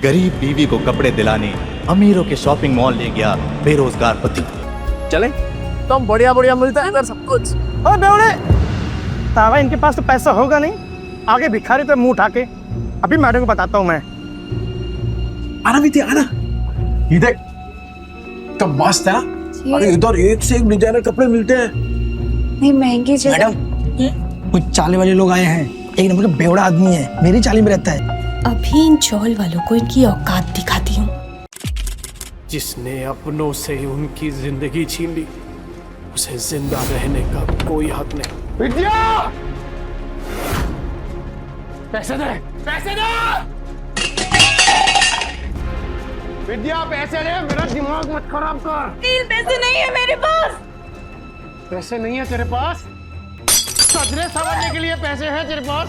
गरीब बीवी को कपड़े दिलाने अमीरों के शॉपिंग मॉल ले गया बेरोजगार पति। चले तुम बढ़िया बढ़िया मिलता है इधर सब कुछ। ओ बेवड़े, तावा इनके पास तो पैसा होगा नहीं, आगे भिखारी पे मुंह उठा के। अभी मैडम को बताता हूँ मैं। आना विद्या आना, ये देख तो मस्त है ना। अरे इधर एक से एक डिजाइनर कपड़े मिलते हैं। नहीं महंगी जगह। मैडम कुछ चाले वाले लोग आए हैं, एक नंबर का बेवड़ा आदमी है, मेरी चाली में रहता है। अभी इन चौल वालों को इनकी औकात दिखाती हूँ। जिसने अपनों से उनकी जिंदगी छीन ली, उसे जिंदा रहने का कोई हक नहीं। विद्या, पैसे दे, पैसे दे। विद्या पैसे दे, मेरा दिमाग मत खराब कर। तीन पैसे नहीं है मेरे पास। पैसे नहीं है तेरे पास? सजने संवरने के लिए पैसे हैं तेरे पास,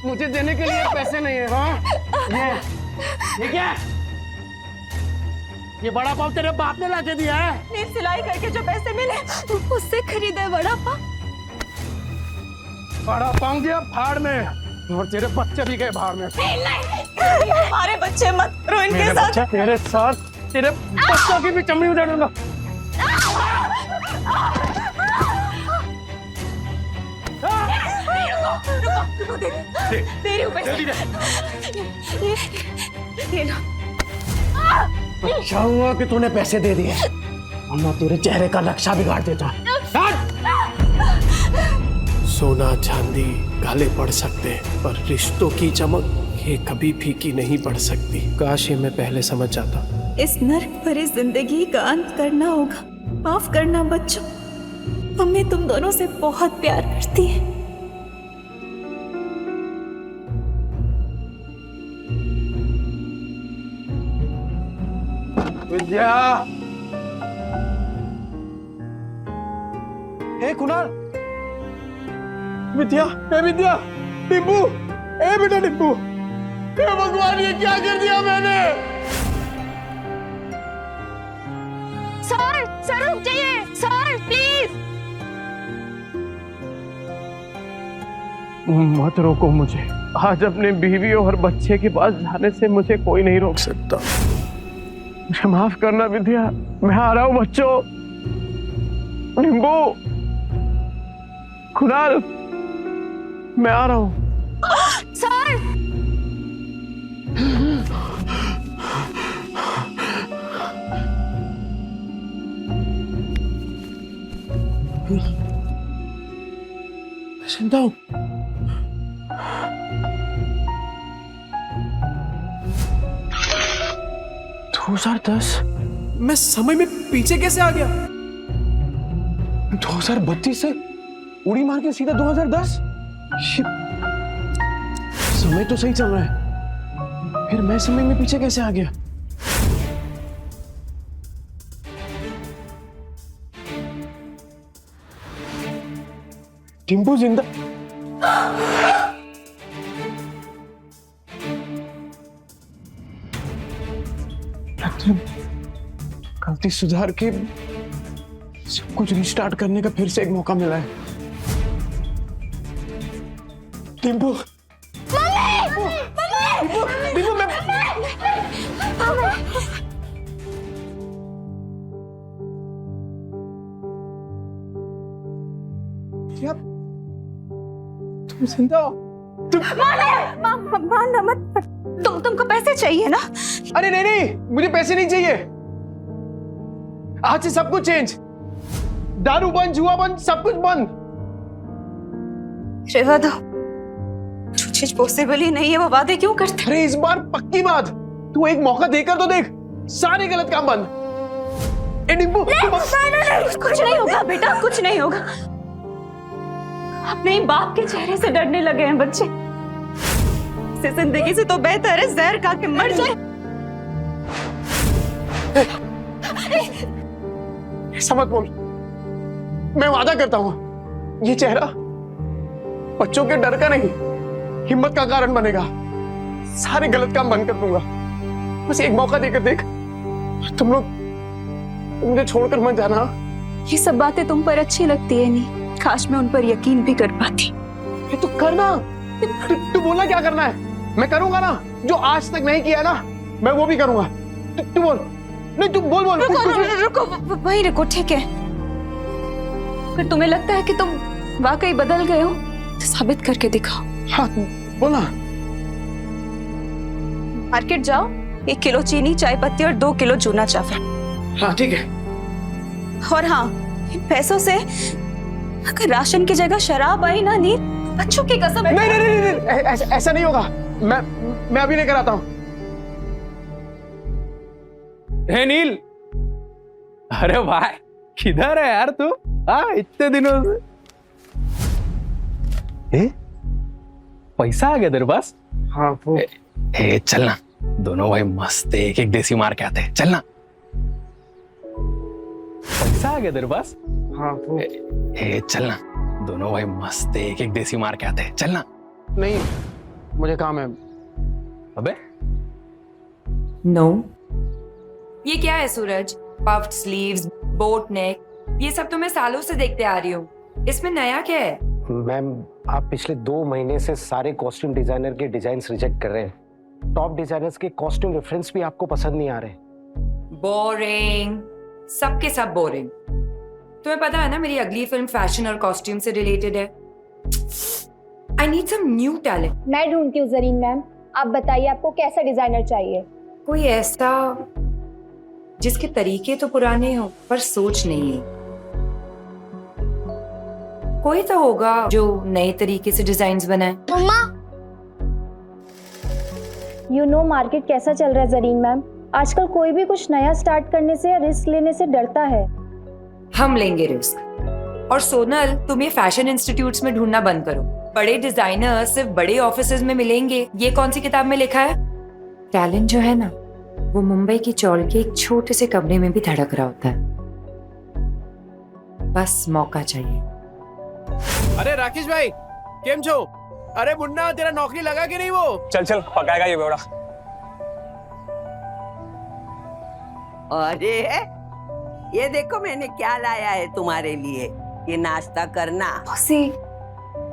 मुझे देने के लिए पैसे नहीं है। हाँ ये क्या? ये बड़ा पाव तेरे बाप ने लाके दिया है? नहीं, सिलाई करके जो पैसे मिले उससे खरीदा है बड़ा पाव। बड़ा पाव गया भाड़ में, और तेरे बच्चे भी गए भाड़ में। नहीं, हमारे बच्चे मत करो इनके साथ। तेरे साथ तेरे बच्चों की भी चमड़ी उतार दूंगा। रुको, दे रही हूँ पैसे। ये लो। अच्छा हुआ कि तूने पैसे दे दिए, वरना तेरे चेहरे का नक्शा बिगाड़ देता। सोना चांदी काले पड़ सकते हैं, पर रिश्तों की चमक ये कभी फीकी नहीं पड़ सकती। काश ये मैं पहले समझ जाता। इस नर्क भरी जिंदगी का अंत करना होगा। माफ करना बच्चों, मम्मी तुम दोनों से बहुत प्यार करती है। विद्या, हे कुणाल, विद्या, हे विद्या, टिब्बू, हे बेटा टिब्बू, हे भगवान ये क्या कर दिया मैंने? सर रुक जाइए, सर प्लीज। मत रोको मुझे, आज अपने बीवी और बच्चे के पास जाने से मुझे कोई नहीं रोक सकता। मुझे माफ करना विद्या, मैं आ रहा हूँ बच्चों। निम्बू, कुणाल, मैं आ रहा हूँ। सर जिंदा हूँ। मैं समय में पीछे कैसे आ गया? 2032 से उड़ी मार के सीधा 2010। समय तो सही चल रहा है, फिर मैं समय में पीछे कैसे आ गया? टिम्पू जिंदा? गलती सुधार के सब कुछ रिस्टार्ट करने का फिर से एक मौका मिला है। टिम्पू, टिम्पू, मैं क्या? तुम जिंदा हो? मारना मत। तुमको पैसे चाहिए ना? अरे नहीं नहीं, मुझे पैसे नहीं चाहिए। आज से सब कुछ चेंज, दारू बंद, जुआ बंद, सब कुछ बंद। रेवा दो, जो चीज पॉसिबल ही नहीं है वो वादे क्यों करते? अरे इस बार पक्की बात, तू एक मौका देकर तो देख, सारे गलत काम बंद। डिम्पू, कुछ नहीं होगा बेटा, कुछ नहीं होगा। अपने ही बाप के चेहरे से डरने लगे हैं बच्चे। इस जिंदगी से तो बेहतर है जहर खा के मर जाए। ऐसा मत बोल, मैं वादा करता हूं ये चेहरा बच्चों के डर का नहीं, हिम्मत का कारण बनेगा। सारे गलत काम बंद कर दूंगा, बस एक मौका देकर देख। तुम लोग मुझे छोड़कर मत जाना। ये सब बातें तुम पर अच्छी लगती है नहीं, काश मैं उन पर यकीन भी कर पाती। तो करना, तू बोलना क्या करना है, मैं करूंगा ना। जो आज तक नहीं किया ना, मैं वो भी करूंगा। तू बोल, नहीं तू बोल बोल। रुको, वहीं रुको, ठीक है। अगर तुम्हें लगता है कि तुम वाकई बदल गए हो तो साबित करके दिखाओ। हाँ बोला। मार्केट जाओ, 1 किलो चीनी, चाय पत्ती और 2 किलो चूना चावल। हाँ ठीक है। और हाँ, इन पैसों से अगर राशन की जगह शराब आई ना नील, बच्चों की कसम। नहीं नहीं नहीं, नहीं, नहीं ऐसा नहीं होगा। मैं अभी लेकर आता हूँ। हे नील, अरे भाई किधर है यार तू? हाँ इतने दिनों से। पैसा आ गया तेरे पास? हाँ वो चलना दोनों भाई मस्त एक एक देसी मार के आते हैं, चलना। पैसा आ गया तेरे पास? हाँ वो चलना दोनों भाई मस्त एक एक देसी मार के आते हैं, चलना। नहीं, मुझे काम है। अबे नो ये क्या है सूरज? पफ्ड स्लीव्स, बोट नेक, ये सब तो मैं सालों से देखते आ रही हूँ। इसमें नया क्या है? मैम आप पिछले 2 महीने से सारे कॉस्ट्यूम डिजाइनर के डिजाइन्स रिजेक्ट कर रहे हैं। टॉप डिजाइनर्स के कॉस्ट्यूम रेफरेंस भी आपको पसंद नहीं आ रहे। बोरिंग, सबके सब बोरिंग। तुम्हें पता है ना मेरी अगली फिल्म फैशन और कॉस्ट्यूम से रिलेटेड है। I need some new talent. मैं ढूंढती हूँ जरीन मैम, आप बताइए आपको कैसा डिजाइनर चाहिए? कोई ऐसा जिसके तरीके तो पुराने हो पर सोच नहीं है। कोई तो होगा जो नए तरीके से डिजाइन्स बनाए। मम्मा, यू नो मार्केट कैसा चल रहा है जरीन मैम? आजकल कोई भी कुछ नया स्टार्ट करने से या रिस्क लेने से डरता है। हम लेंगे रिस्क। और सोनल, तुम ये फैशन इंस्टीट्यूट्स में ढूंढना बंद करो। बड़े डिजाइनर सिर्फ बड़े ऑफिसेज में मिलेंगे, ये कौन सी किताब में लिखा है? टैलेंट जो है ना, वो मुंबई की चौल के एक छोटे से कमरे में भी धड़क रहा होता है। बस मौका चाहिए। अरे राकेश भाई, केम छो? अरे मुन्ना, तेरा नौकरी लगा कि नहीं वो? चल चल पकाएगा ये बेवड़ा। अरे ये देखो मैंने क्या लाया है तुम्हारे लिए, ये नाश्ता करना। मौसी,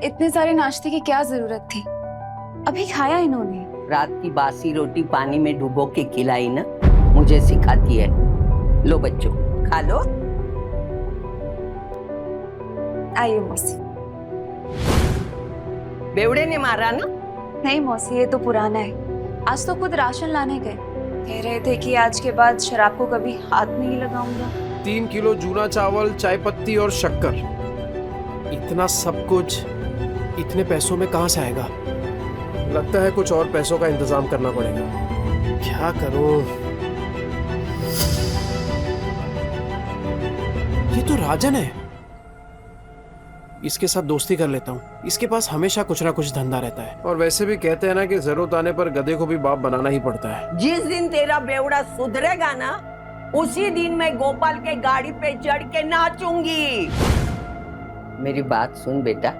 इतने सारे नाश्ते की क्या जरूरत थी? अभी खाया इन्होंने। रात की बासी रोटी पानी में डुबो के खिलाई ना, मुझे सिखाती है। लो बच्चों खा लो। आइए मौसी। बेवड़े ने मारा ना? नहीं मौसी, ये तो पुराना है। आज तो खुद राशन लाने गए, कह रहे थे कि आज के बाद शराब को कभी हाथ नहीं लगाऊंगा। 3 किलो जूना चावल, चाय पत्ती और शक्कर, इतना सब कुछ इतने पैसों में कहाँ से आएगा? लगता है कुछ और पैसों का इंतजाम करना पड़ेगा। क्या करूं? ये तो राजन है, इसके साथ दोस्ती कर लेता हूँ। इसके पास हमेशा कुछ ना कुछ धंधा रहता है। और वैसे भी कहते हैं ना कि जरूरत आने पर गधे को भी बाप बनाना ही पड़ता है। जिस दिन तेरा बेवड़ा सुधरेगा ना, उसी दिन मैं गोपाल के गाड़ी पे चढ़ के नाचूंगी। मेरी बात सुन बेटा,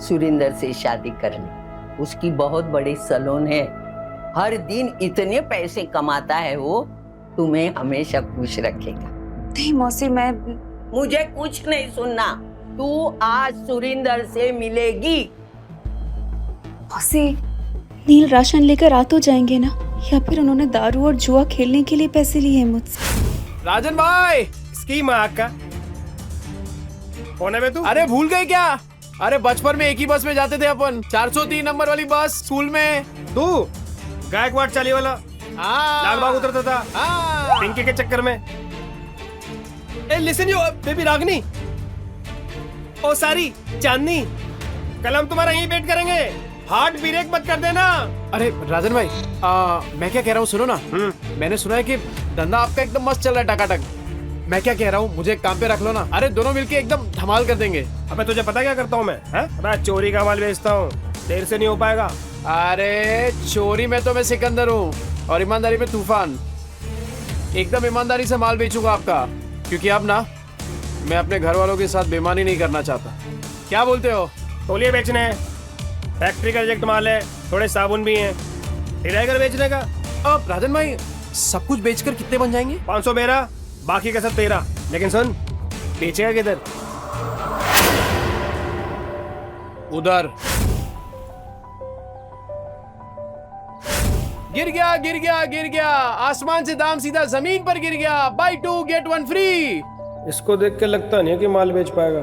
सुरिंदर से शादी कर ले। उसकी बहुत बड़ी सैलून है, हर दिन इतने पैसे कमाता है वो, तुम्हें हमेशा खुश रखेगा। नहीं मौसी, मैं मुझे कुछ नहीं सुनना। तू आज सुरिंदर से मिलेगी। मौसी, नील राशन लेकर आ तो जाएंगे ना, या फिर उन्होंने दारू और जुआ खेलने के लिए पैसे लिए हैं मुझसे? राजन भाई, स्कीम का कौन है बे तू? अरे भूल गए क्या? अरे बचपन में एक ही बस में जाते थे अपन, 403 नंबर वाली बस, स्कूल में। तू गायकवाड़ चाली वाला लाल बाग उतरता था पिंकी के चक्कर में। ए लिसन यू बेबी रागनी, ओ सारी चांदनी, कल हम तुम्हारा यहीं वेट करेंगे। हार्ट ब्रेक मत कर देना। अरे राजन भाई, मैं क्या कह रहा हूँ सुनो ना। मैंने सुना है कि धंधा आपका एकदम मस्त चल रहा है, टकाटक। मैं क्या कह रहा हूँ, मुझे एक काम पे रख लो ना। अरे दोनों मिलके एकदम धमाल कर देंगे। अबे तुझे पता क्या करता हूँ मैं? मैं चोरी का माल बेचता हूँ, देर से नहीं हो पाएगा। अरे चोरी में तो मैं सिकंदर हूँ और ईमानदारी में तूफान। एकदम ईमानदारी से माल बेचूंगा आपका, क्योंकि अब ना मैं अपने घर वालों के साथ बेईमानी नहीं करना चाहता। क्या बोलते हो? तौलिए बेचने हैं, फैक्ट्री का रिजेक्ट माल है, थोड़े साबुन भी हैं, घर बेचने का। अब राजन भाई, सब कुछ बेचकर कितने बन जाएंगे? 500 मेरा, बाकी का सब तेरा। लेकिन सुन, बेचेगा किधर? उधर। गिर गया गिर गया गिर गया, आसमान से दाम सीधा जमीन पर गिर गया। Buy 2 get 1 free. इसको देख के लगता नहीं है कि माल बेच पाएगा।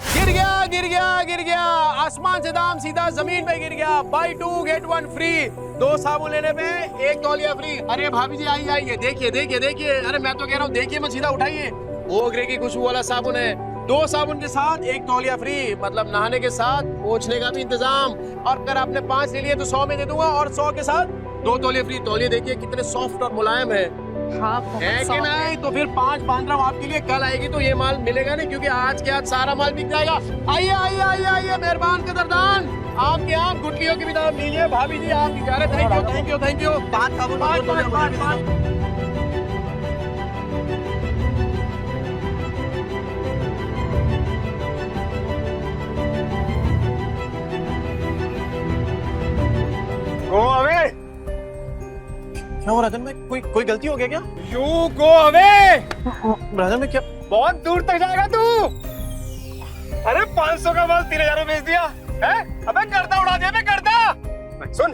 गिर गया गिर गया गिर गया, आसमान से दाम सीधा जमीन पे गिर गया। Buy 2 get 1 free. 2 साबुन लेने पे 1 तौलिया फ्री। अरे भाभी जी आइए आइए, देखिए देखिए देखिए, अरे मैं तो कह रहा हूँ देखिए मत, सीधा उठाइए। ओगरे की खुशबू वाला साबुन है। 2 साबुन के साथ 1 तौलिया फ्री, मतलब नहाने के साथ पोंछने का भी इंतजाम। और अगर आपने 5 ले लिए तो 100 में दे दूंगा, और 100 के साथ 2 तौलिया फ्री। तौलिया देखिए कितने सॉफ्ट और मुलायम है। हाँ है कि नहीं? तो फिर 5 बांध रहा हूँ आपके लिए। कल आएगी तो ये माल मिलेगा नहीं, क्योंकि आज के आज सारा माल बिक जाएगा। आइए आइए आइए आइए, मेहरबान कदरदान, आपके यहाँ गुटलियों की भी दाम लीजिए। भाभी जी आप बेचारे, thank you thank you thank you. 5 साबुन 5 गो अवे। क्या हो राजन भाई, कोई गलती हो गया क्या? You go away. राजन भाई क्या? बहुत दूर तक जाएगा तू। अरे 500 का माल 3000 में बेच दिया है? अबे गर्दा उड़ा दिया, गर्दा। सुन,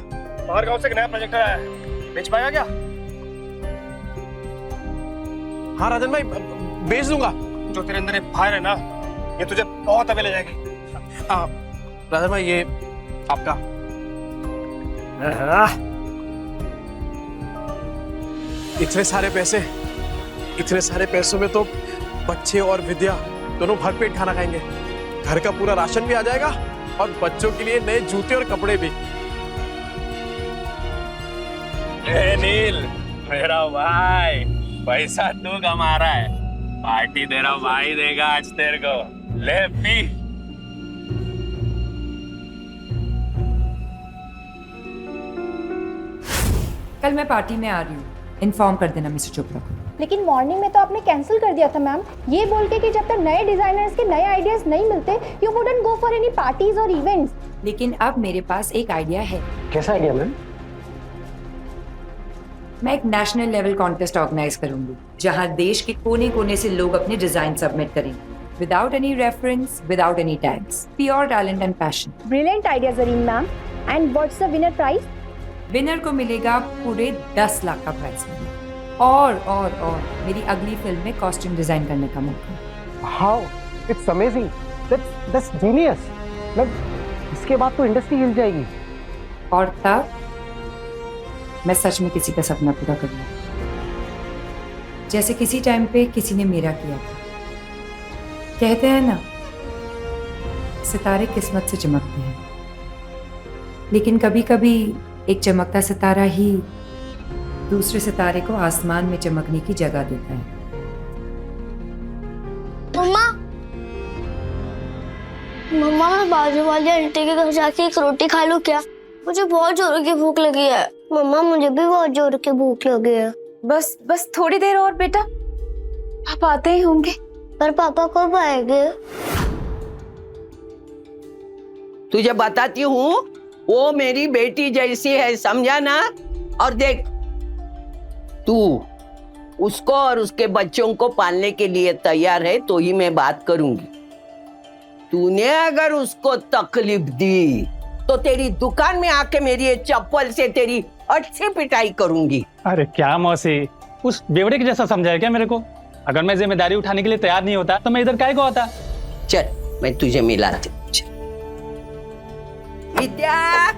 बाहर गांव से एक नया प्रोजेक्ट आया है, बेच पाएगा क्या? हाँ राजन भाई, बेच दूंगा। जो तेरे अंदर एक फायर है ना, ये तुझे बहुत आगे ले जाएगी। राजन भाई ये आपका। इतने सारे पैसों में तो बच्चे और विद्या दोनों भरपेट खाना खाएंगे। घर का पूरा राशन भी आ जाएगा और बच्चों के लिए नए जूते और कपड़े भी। नील मेरा भाई, पैसा तू कमा रहा है, पार्टी तेरा भाई देगा आज तेरे को। ले पी। कल मैं पार्टी में आ रही हूँ, इन्फॉर्म कर देना मिस्टर चोपड़ा को। लेकिन मॉर्निंग में तो आपने कैंसिल कर दिया था मैम, ये बोल के कि जब तक नए डिजाइनर्स के नए आइडियाज नहीं मिलते you wouldn't go for any parties और इवेंट्स। लेकिन अब मेरे पास एक आइडिया है। कैसा आइडिया मैम? मैं एक नेशनल लेवल कॉन्टेस्ट ऑर्गेनाइज करूंगी, जहां देश के कोने कोने से लोग अपने डिजाइन सबमिट करेंगे, without any reference, without any tags, pure talent and passion. Brilliant idea Zareen ma'am. And what's the winner prize? Winner को मिलेगा पूरे 10 लाख का प्राइज मनी, और मेरी अगली फिल्म में कॉस्ट्यूम डिजाइन करने का मौका। How it's amazing, that's genius. मतलब इसके बाद तो इंडस्ट्री हिल जाएगी। और तब मैं सच में किसी का सपना पूरा करूंगा, जैसे किसी टाइम पे किसी ने मेरा किया था। कहते हैं ना, सितारे किस्मत से चमकते हैं, लेकिन कभी कभी एक चमकता सितारा ही दूसरे सितारे को आसमान में चमकने की जगह देता है। मम्मा, मैं बाजू वाली आंटी के घर जाके एक रोटी खा लूं क्या? मुझे बहुत जोरों की भूख लगी है। मम्मा मुझे भी बहुत जोरों की भूख लगी है। बस थोड़ी देर और बेटा, पापा आते ही होंगे। पर पापा कब आएंगे? तुझे बताती हूँ, वो मेरी बेटी जैसी है, समझा ना? और देख, तू उसको और उसके बच्चों को पालने के लिए तैयार है तो ही मैं बात करूंगी। तूने अगर उसको तकलीफ दी तो तेरी दुकान में आके मेरी ये चप्पल से तेरी अच्छी पिटाई करूंगी। अरे क्या मौसी, उस बेवड़े के जैसा समझाया क्या मेरे को? अगर मैं जिम्मेदारी उठाने के लिए तैयार नहीं होता तो मैं इधर काहे को आता? चल मैं तुझे मिलाती हूँ। विद्या,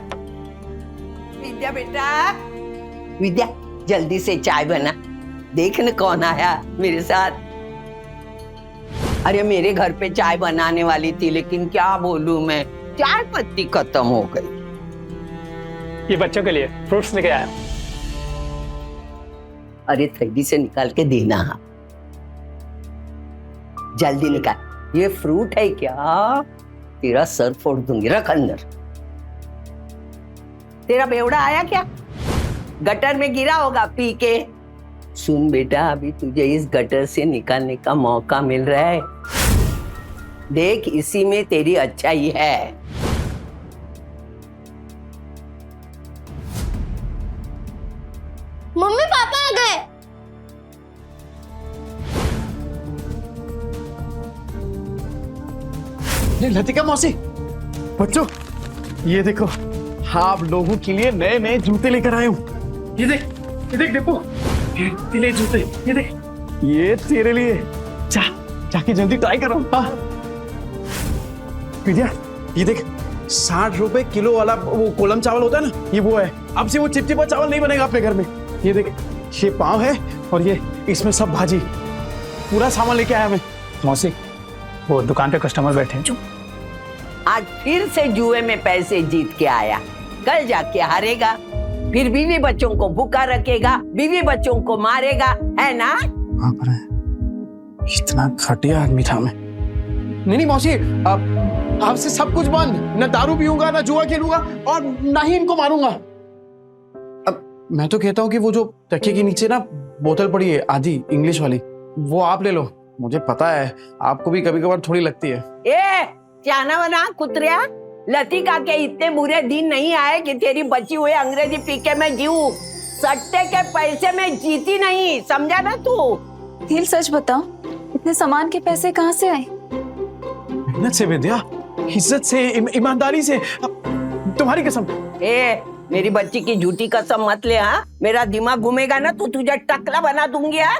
विद्या बेटा, विद्या जल्दी से चाय बना। देख न कौन आया मेरे साथ। अरे मेरे घर पे चाय बनाने वाली थी, लेकिन क्या बोलूं मैं, चाय पत्ती खत्म हो गई। ये बच्चों के लिए फ्रूट्स लेके आया। अरे थैली से निकाल के देना, जल्दी निकाल। ये फ्रूट है क्या? तेरा सर फोड़ दूंगी, रख अंदर। तेरा बेवड़ा आया क्या? गटर में गिरा होगा पी के। सुन बेटा, अभी तुझे इस गटर से निकालने का मौका मिल रहा है। देख, इसी में तेरी अच्छाई है। मम्मी पापा आ गए। लतिका मौसी, बच्चों ये देखो, आप लोगों के लिए नए नए जूते लेकर आए हूँ। ये देख देखो, ये ले जूते, ये देख, ये तेरे लिए। जाके जल्दी ट्राई करो। हाँ विद्या, ये देख 60 रुपए किलो वाला वो कोलम चावल होता है ना, ये वो है। अब से वो चिपचिपा चावल नहीं बनेगा अपने घर में। ये देख, ये पाव है और ये इसमें सब भाजी, पूरा सामान लेके आया मैं। मौसी, वो दुकान पे कस्टमर बैठे हैं। आज फिर से जुए में पैसे जीत के आया, कल जाके हारेगा, फिर बीवी बच्चों को भूखा रखेगा, बीवी बच्चों को मारेगा, है ना? वहाँ पर है। इतना घटिया आदमी था मैं। नहीं मौसी, आपसे सब कुछ बंद। न दारू पीऊंगा, न जुआ खेलूंगा और ना ही इनको मारूंगा। अब मैं तो कहता हूँ कि वो जो तकिए के नीचे ना बोतल पड़ी है आधी इंग्लिश वाली, वो आप ले लो। मुझे पता है आपको भी कभी कभार थोड़ी लगती है। ए जाना वना कुतरिया, लतिका के इतने बुरे दिन नहीं आए कि तेरी बची हुई अंग्रेजी पी के मैं जीऊं। सट्टे के पैसे में जीती नहीं, समझा ना तू? नील सच बताओ, इतने सामान के पैसे कहाँ से आए? मेहनत से विद्या, इज्जत से, ईमानदारी से। तुम्हारी कसम। ए मेरी बच्ची की झूठी कसम मत ले। हाँ, मेरा दिमाग घूमेगा ना तो तुझे टकला बना दूंगी। हाँ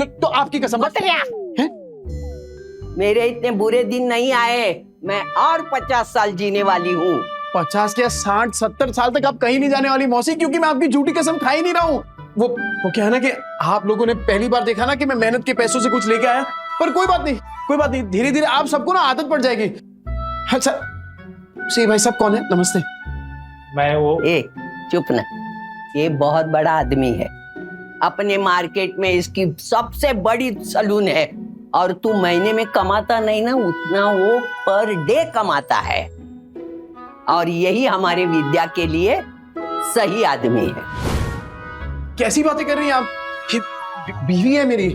तो आपकी कसम। मेरे इतने बुरे दिन नहीं आए, मैं और 50 साल जीने वाली हूँ। 50 क्या 60-70 साल तक आप कहीं नहीं जाने वाली मौसी, क्योंकि मैं आपकी झूठी कसम खा ही नहीं रहा हूँ। वो क्या है ना कि आप लोगों ने पहली बार देखा ना कि मैं मेहनत के पैसों से कुछ लेके आया, पर कोई बात नहीं, कोई बात नहीं, धीरे धीरे आप सबको ना आदत पड़ जाएगी। अच्छा सी भाई साहब कौन है? नमस्ते। मैं वो ए चुप ना, ये बहुत बड़ा आदमी है, अपने मार्केट में इसकी सबसे बड़ी सलून है, और तू महीने में कमाता नहीं ना उतना वो पर डे कमाता है, और यही हमारे विद्या के लिए सही आदमी है। कैसी बातें कर रही हैं आप? ये बीवी है मेरी,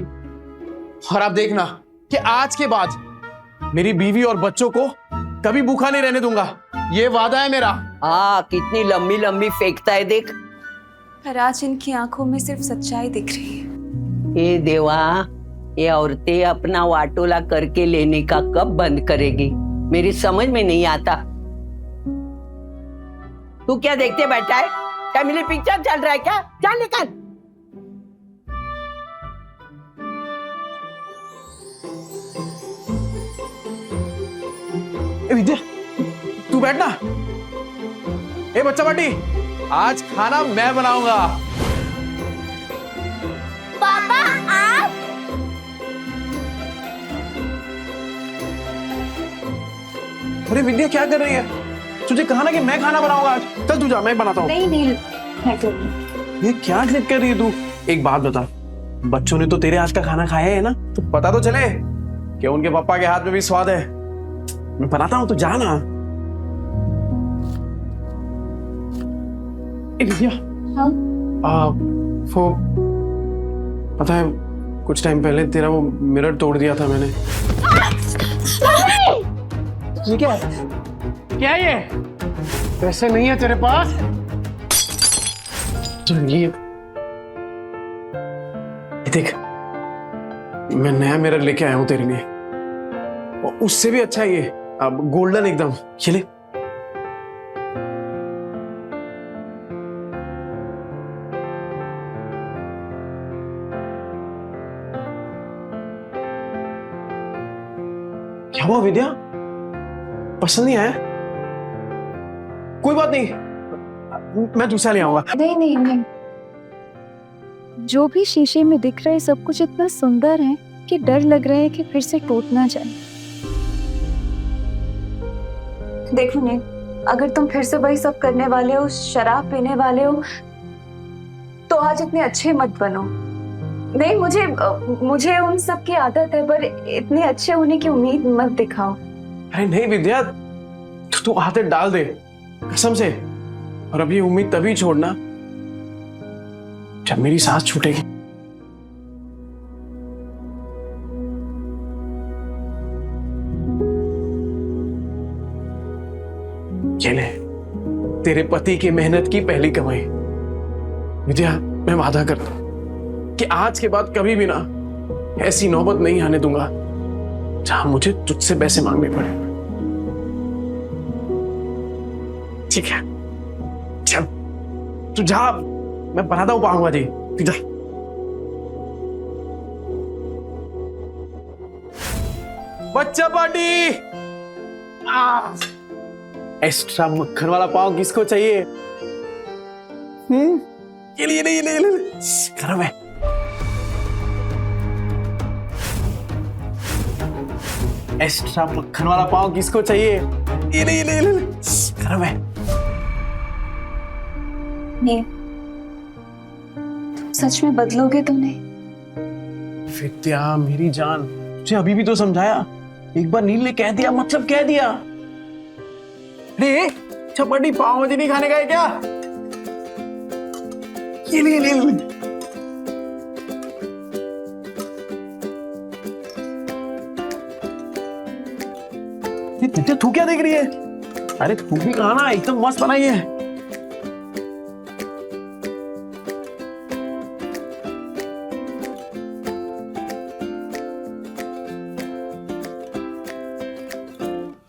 और आप देखना कि आज के बाद मेरी बीवी और बच्चों को कभी भूखा नहीं रहने दूंगा, ये वादा है मेरा। कितनी लंबी लंबी फेंकता है देख। पर आज इनकी आंखों में सिर्फ सच्चाई दिख रही है। ए देवा, ये औरतें अपना वाटोला करके लेने का कब बंद करेगी, मेरी समझ में नहीं आता। तू क्या देखते बैठा है? फैमिली पिक्चर चल रहा है क्या? चल निकल। विद्या तू बैठना। ए बच्चा पार्टी, आज खाना मैं बनाऊंगा। पापा आप? अरे विद्या क्या कर रही है? तुझे कहा ना कि मैं खाना बनाऊंगा आज। चल तू जा, मैं बनाता हूँ। नहीं नील, मैं करूँगी। ये क्या जिद कर रही है तू? एक बात बता, बच्चों ने तो तेरे हाथ का खाना खाया है ना, तो पता तो चले कि उनके पापा के हाथ में भी स्वाद है। मैं बनाता हूँ, तो जा ना। विद्या, हाँ? वो पता है कुछ टाइम पहले तेरा वो मिरर तोड़ दिया था मैंने। ये क्या है? क्या ये? पैसे नहीं है तेरे पास? तो ये देख, मैं नया मिरर लेके आया हूं तेरे लिए, और उससे भी अच्छा ये, अब गोल्डन एकदम। ये ले। क्या हुआ विद्या? पसंद नहीं आया? कोई बात नहीं, मैं दूसरा ले आऊंगा। नहीं नहीं नहीं, जो भी शीशे में दिख रहा है सब कुछ इतना सुंदर है कि डर लग रहा है कि फिर से टूट ना जाए। देखो नील, अगर तुम फिर से वही सब करने वाले हो, शराब पीने वाले हो, तो आज इतने अच्छे मत बनो। नहीं, मुझे उन सब की आदत है, पर इतने अच्छे होने की उम्मीद मत दिखाओ। अरे नहीं विद्या, तू आदत डाल दे कसम से, और अब ये उम्मीद तभी छोड़ना जब मेरी सांस छूटेगी। ये ले, तेरे पति की मेहनत की पहली कमाई। विद्या, मैं वादा करता हूं कि आज के बाद कभी भी ना ऐसी नौबत नहीं आने दूंगा जहां मुझे तुझसे पैसे मांगने पड़े। ठीक है, चल तू जा, मैं बनाता हूँ पाव भाजी, तू जा। बच्चा पार्टी। एक्स्ट्रा मक्खन वाला पाव किसको चाहिए? ये ले, ये ले, गरम है। एक्स्ट्रा मक्खन वाला पाव किसको चाहिए? ये ले, गरम है। नहीं, तुम सच में बदलोगे तो नहीं? विद्या मेरी जान, तुझे अभी भी तो समझाया। एक बार नील ने कह दिया मतलब कह दिया। अरे चपाटी पाव भाजी नहीं खाने का है क्या? ये ले। विद्या तू क्या देख रही है? अरे तू भी कहा ना, एकदम मस्त बनाई है।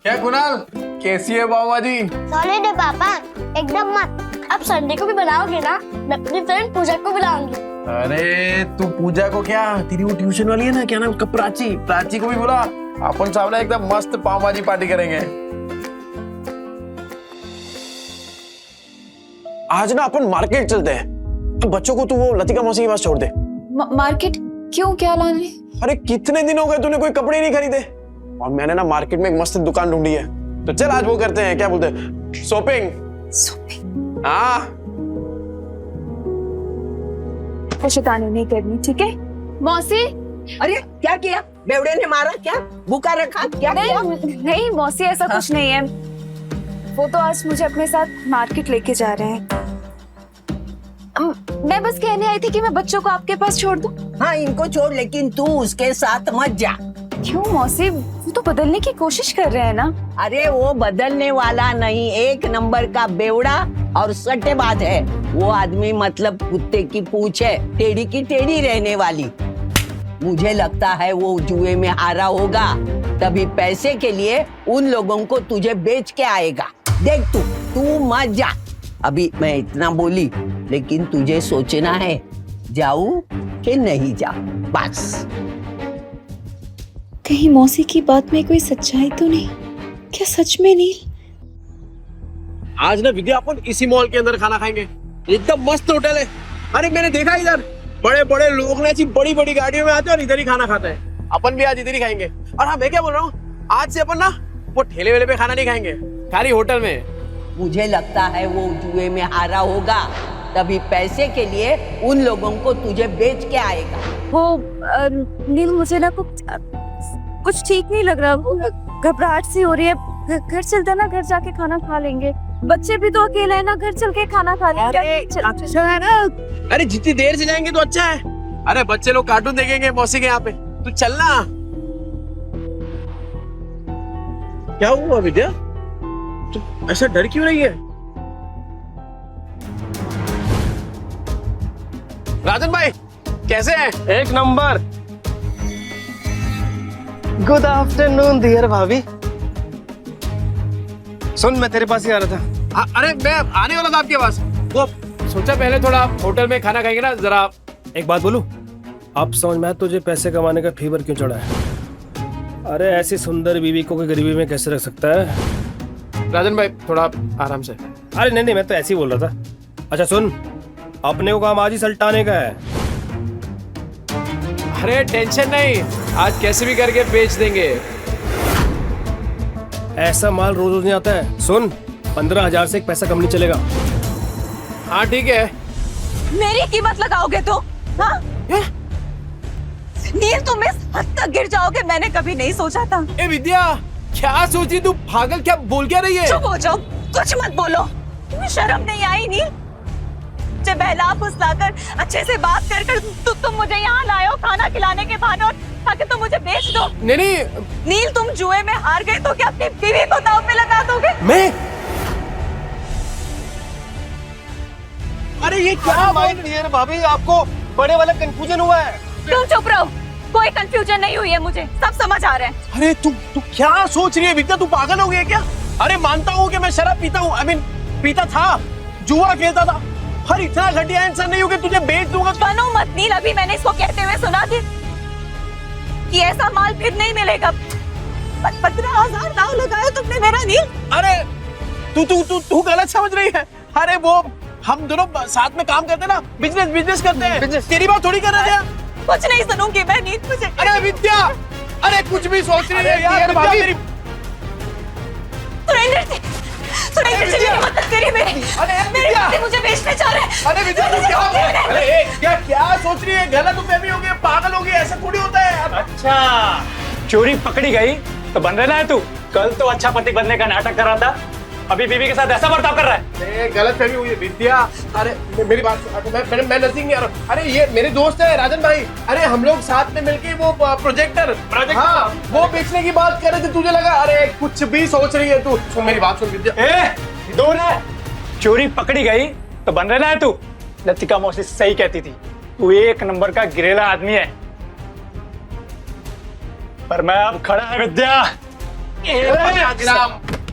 क्या कुणाल, कैसी है पाव भाजी? सॉलिड है पापा, एकदम मस्त। अब संडे को भी बनाओगे ना? मैं अपनी फ्रेंड पूजा को बुलाऊंगी। अरे तू पूजा को क्या, तेरी वो ट्यूशन वाली है ना, क्या नाम उसका, प्राची को भी बुला। अपन सामने एकदम मस्त पाव भाजी पार्टी करेंगे। आज ना अपन मार्केट चलते हैं। तो बच्चों को तू वो लतिका मौसी के पास छोड़ दे। मार्केट क्यों, क्या लाने? अरे कितने दिन हो गए तूने कोई कपड़े नहीं खरीदे, और मैंने ना मार्केट में एक मस्त दुकान ढूंढी है। तो चल आज वो करते हैं, क्या बोलते हैं, शॉपिंग। हाँ शैतानी नहीं करनी, ठीक है? मौसी। अरे क्या किया? बेवड़े ने मारा क्या? भूखा रखा क्या? नहीं मौसी, ऐसा कुछ नहीं है। वो तो आज मुझे अपने साथ मार्केट लेके जा रहे हैं। मैं बस कहने आई थी कि मैं बच्चों को आपके पास छोड़ दूं। हाँ इनको छोड़, लेकिन तू उसके साथ मत जा। क्यों मौसी, वो तो बदलने की कोशिश कर रहे हैं ना। अरे वो बदलने वाला नहीं, एक नंबर का बेवड़ा और सट्टेबाज है वो आदमी। मतलब कुत्ते की पूंछ है, टेढ़ी की टेढ़ी रहने वाली। मुझे लगता है वो जुए में हारा होगा, तभी पैसे के लिए उन लोगों को तुझे बेच के आएगा। देख तू मत जा। अभी मैं इतना बोली, लेकिन तुझे सोचना है जाऊं कि नहीं जाऊं, बस। कहीं मौसी की बात में कोई सच्चाई तो नहीं? क्या सच में नील? आज ना विद्या अपन इसी मॉल के अंदर खाना खाएंगे, एकदम मस्त होटल है। अरे मैंने देखा इधर बड़े बड़े लोग ना ऐसी बड़ी बड़ी गाड़ियों में आते हैं और इधर ही खाना खाते हैं। अपन भी आज इधर ही खाएंगे। और हाँ मैं क्या बोल रहा हूँ, आज से अपन ना वो ठेले वेले पे खाना नहीं खाएंगे, खाली होटल में। मुझे लगता है वो जुए में हारा होगा, तभी पैसे के लिए उन लोगों को तुझे बेच के आएगा। वो नील, मुझे ना कुछ ठीक नहीं लग रहा, घबराहट सी हो रही है। घर चलते ना, घर जाके खाना खा लेंगे। बच्चे भी तो अकेले हैं ना, घर चल के खाना खा लेंगे। अच्छा है ना? अरे जितनी देर से जाएंगे तो अच्छा है। अरे बच्चे लोग कार्टून देखेंगे मौसी के यहाँ पे, तू चलना। क्या हुआ विद्या, तू ऐसा डर क्यों रही है? राजन भाई कैसे हैं? एक नंबर। गुड आफ्टरनून डियर भाभी। सुन, मैं तेरे पास ही आ रहा था। अरे मैं आने वाला था आपके पास। वो सोचा पहले थोड़ा होटल में खाना खाएंगे ना, जरा। एक बात बोलूं, अब समझ में आया तुझे पैसे कमाने का फीवर क्यों चढ़ा है। अरे ऐसी सुंदर बीवी को कोई गरीबी में कैसे रख सकता है? राजन भाई थोड़ा आराम से। अरे नहीं, मैं तो ऐसे ही बोल रहा था। अच्छा सुन, अपने को काम आज ही सल्टाने का है। अरे टेंशन नहीं, आज कैसे भी करके बेच देंगे। ऐसा माल रोज रोज नहीं आता है। सुन, 15,000 से एक पैसा कम नहीं चलेगा। हाँ ठीक है। मेरी कीमत लगाओगे तो? हाँ? नील, तुम इस हद तक गिर जाओगे मैंने कभी नहीं सोचा था। ए विद्या, क्या सोची तू? पागल, क्या बोल क्या रही है? चुप हो जाओ, कुछ मत बोलो। तुम्हें शर्म नहीं आई नील? मुझे बहला फुसलाकर अच्छे से बात कर तुम मुझे यहाँ लाए हो खाना खिलाने के बहाने, और ताकि तुम मुझे बेच दो। नहीं नील, तुम जुए में हार गए तो क्या अपनी बीवी को दांव पे लगा दोगे? मैं? अरे ये क्या बात है भाभी, आपको बड़े वाला कंफ्यूजन हुआ है। तुम चुप रहो, कोई कंफ्यूजन नहीं हुई है, मुझे सब समझ आ रहा है। अरे तू क्या सोच रही है विद्या, तू पागल हो गई है क्या? अरे मानता हूँ कि मैं शराब पीता हूँ, पीता था, जुआ खेलता था, हर इतना घटिया इंसान नहीं हूँ कि तुझे बेच दूंगा। बनो मत नील, अभी मैंने इसको कहते हुए सुना कि ऐसा माल फिर नहीं मिलेगा। 15,000 दाव लगाया तुमने मेरा नील। अरे तू तू तू तू गलत समझ रही है। अरे वो हम दोनों साथ में काम करते हैं ना, बिजनेस करते हैं। तेरी बात थोड़ी कर रहे हैं। कुछ नहीं सुनूंगी मैं नील, मुझे। अरे विद्या, अरे कुछ भी सोच रही है यार विद्या मेरी। सुरेंद्र जी मेरी मदद करिए मेरी। अरे मेरे पति मुझे बेचने जा रहे हैं। अरे विद्या तू क्या, अरे क्या सोच रही है? गलत फहमी हो गई, पागल हो गई, ऐसा थोड़ी होता है। अच्छा, चोरी पकड़ी गई तो बन रहा है तू। कल तो अच्छा पति बनने का नाटक कर रहा था, अभी बीवी के साथ ऐसा बर्ताव कर रहा है। गलत फहमी हुई है विद्या। अरे मेरी बात, मैं नजदीक नहीं आ रहा। अरे ये मेरे दोस्त है राजन भाई। अरे हम लोग साथ में मिलके वो प्रोजेक्टर, हाँ, वो बेचने की बात कर रहे थे। तुझे लगा अरे कुछ भी सोच रही है तू। सुन मेरी बात सुन विद्या। दूर है, चोरी पकड़ी गई तो बन रहा है तू। लतिका मौसी सही कहती थी, तू एक नंबर का गिरेला आदमी है। पर मैं अब खड़ा है विद्या।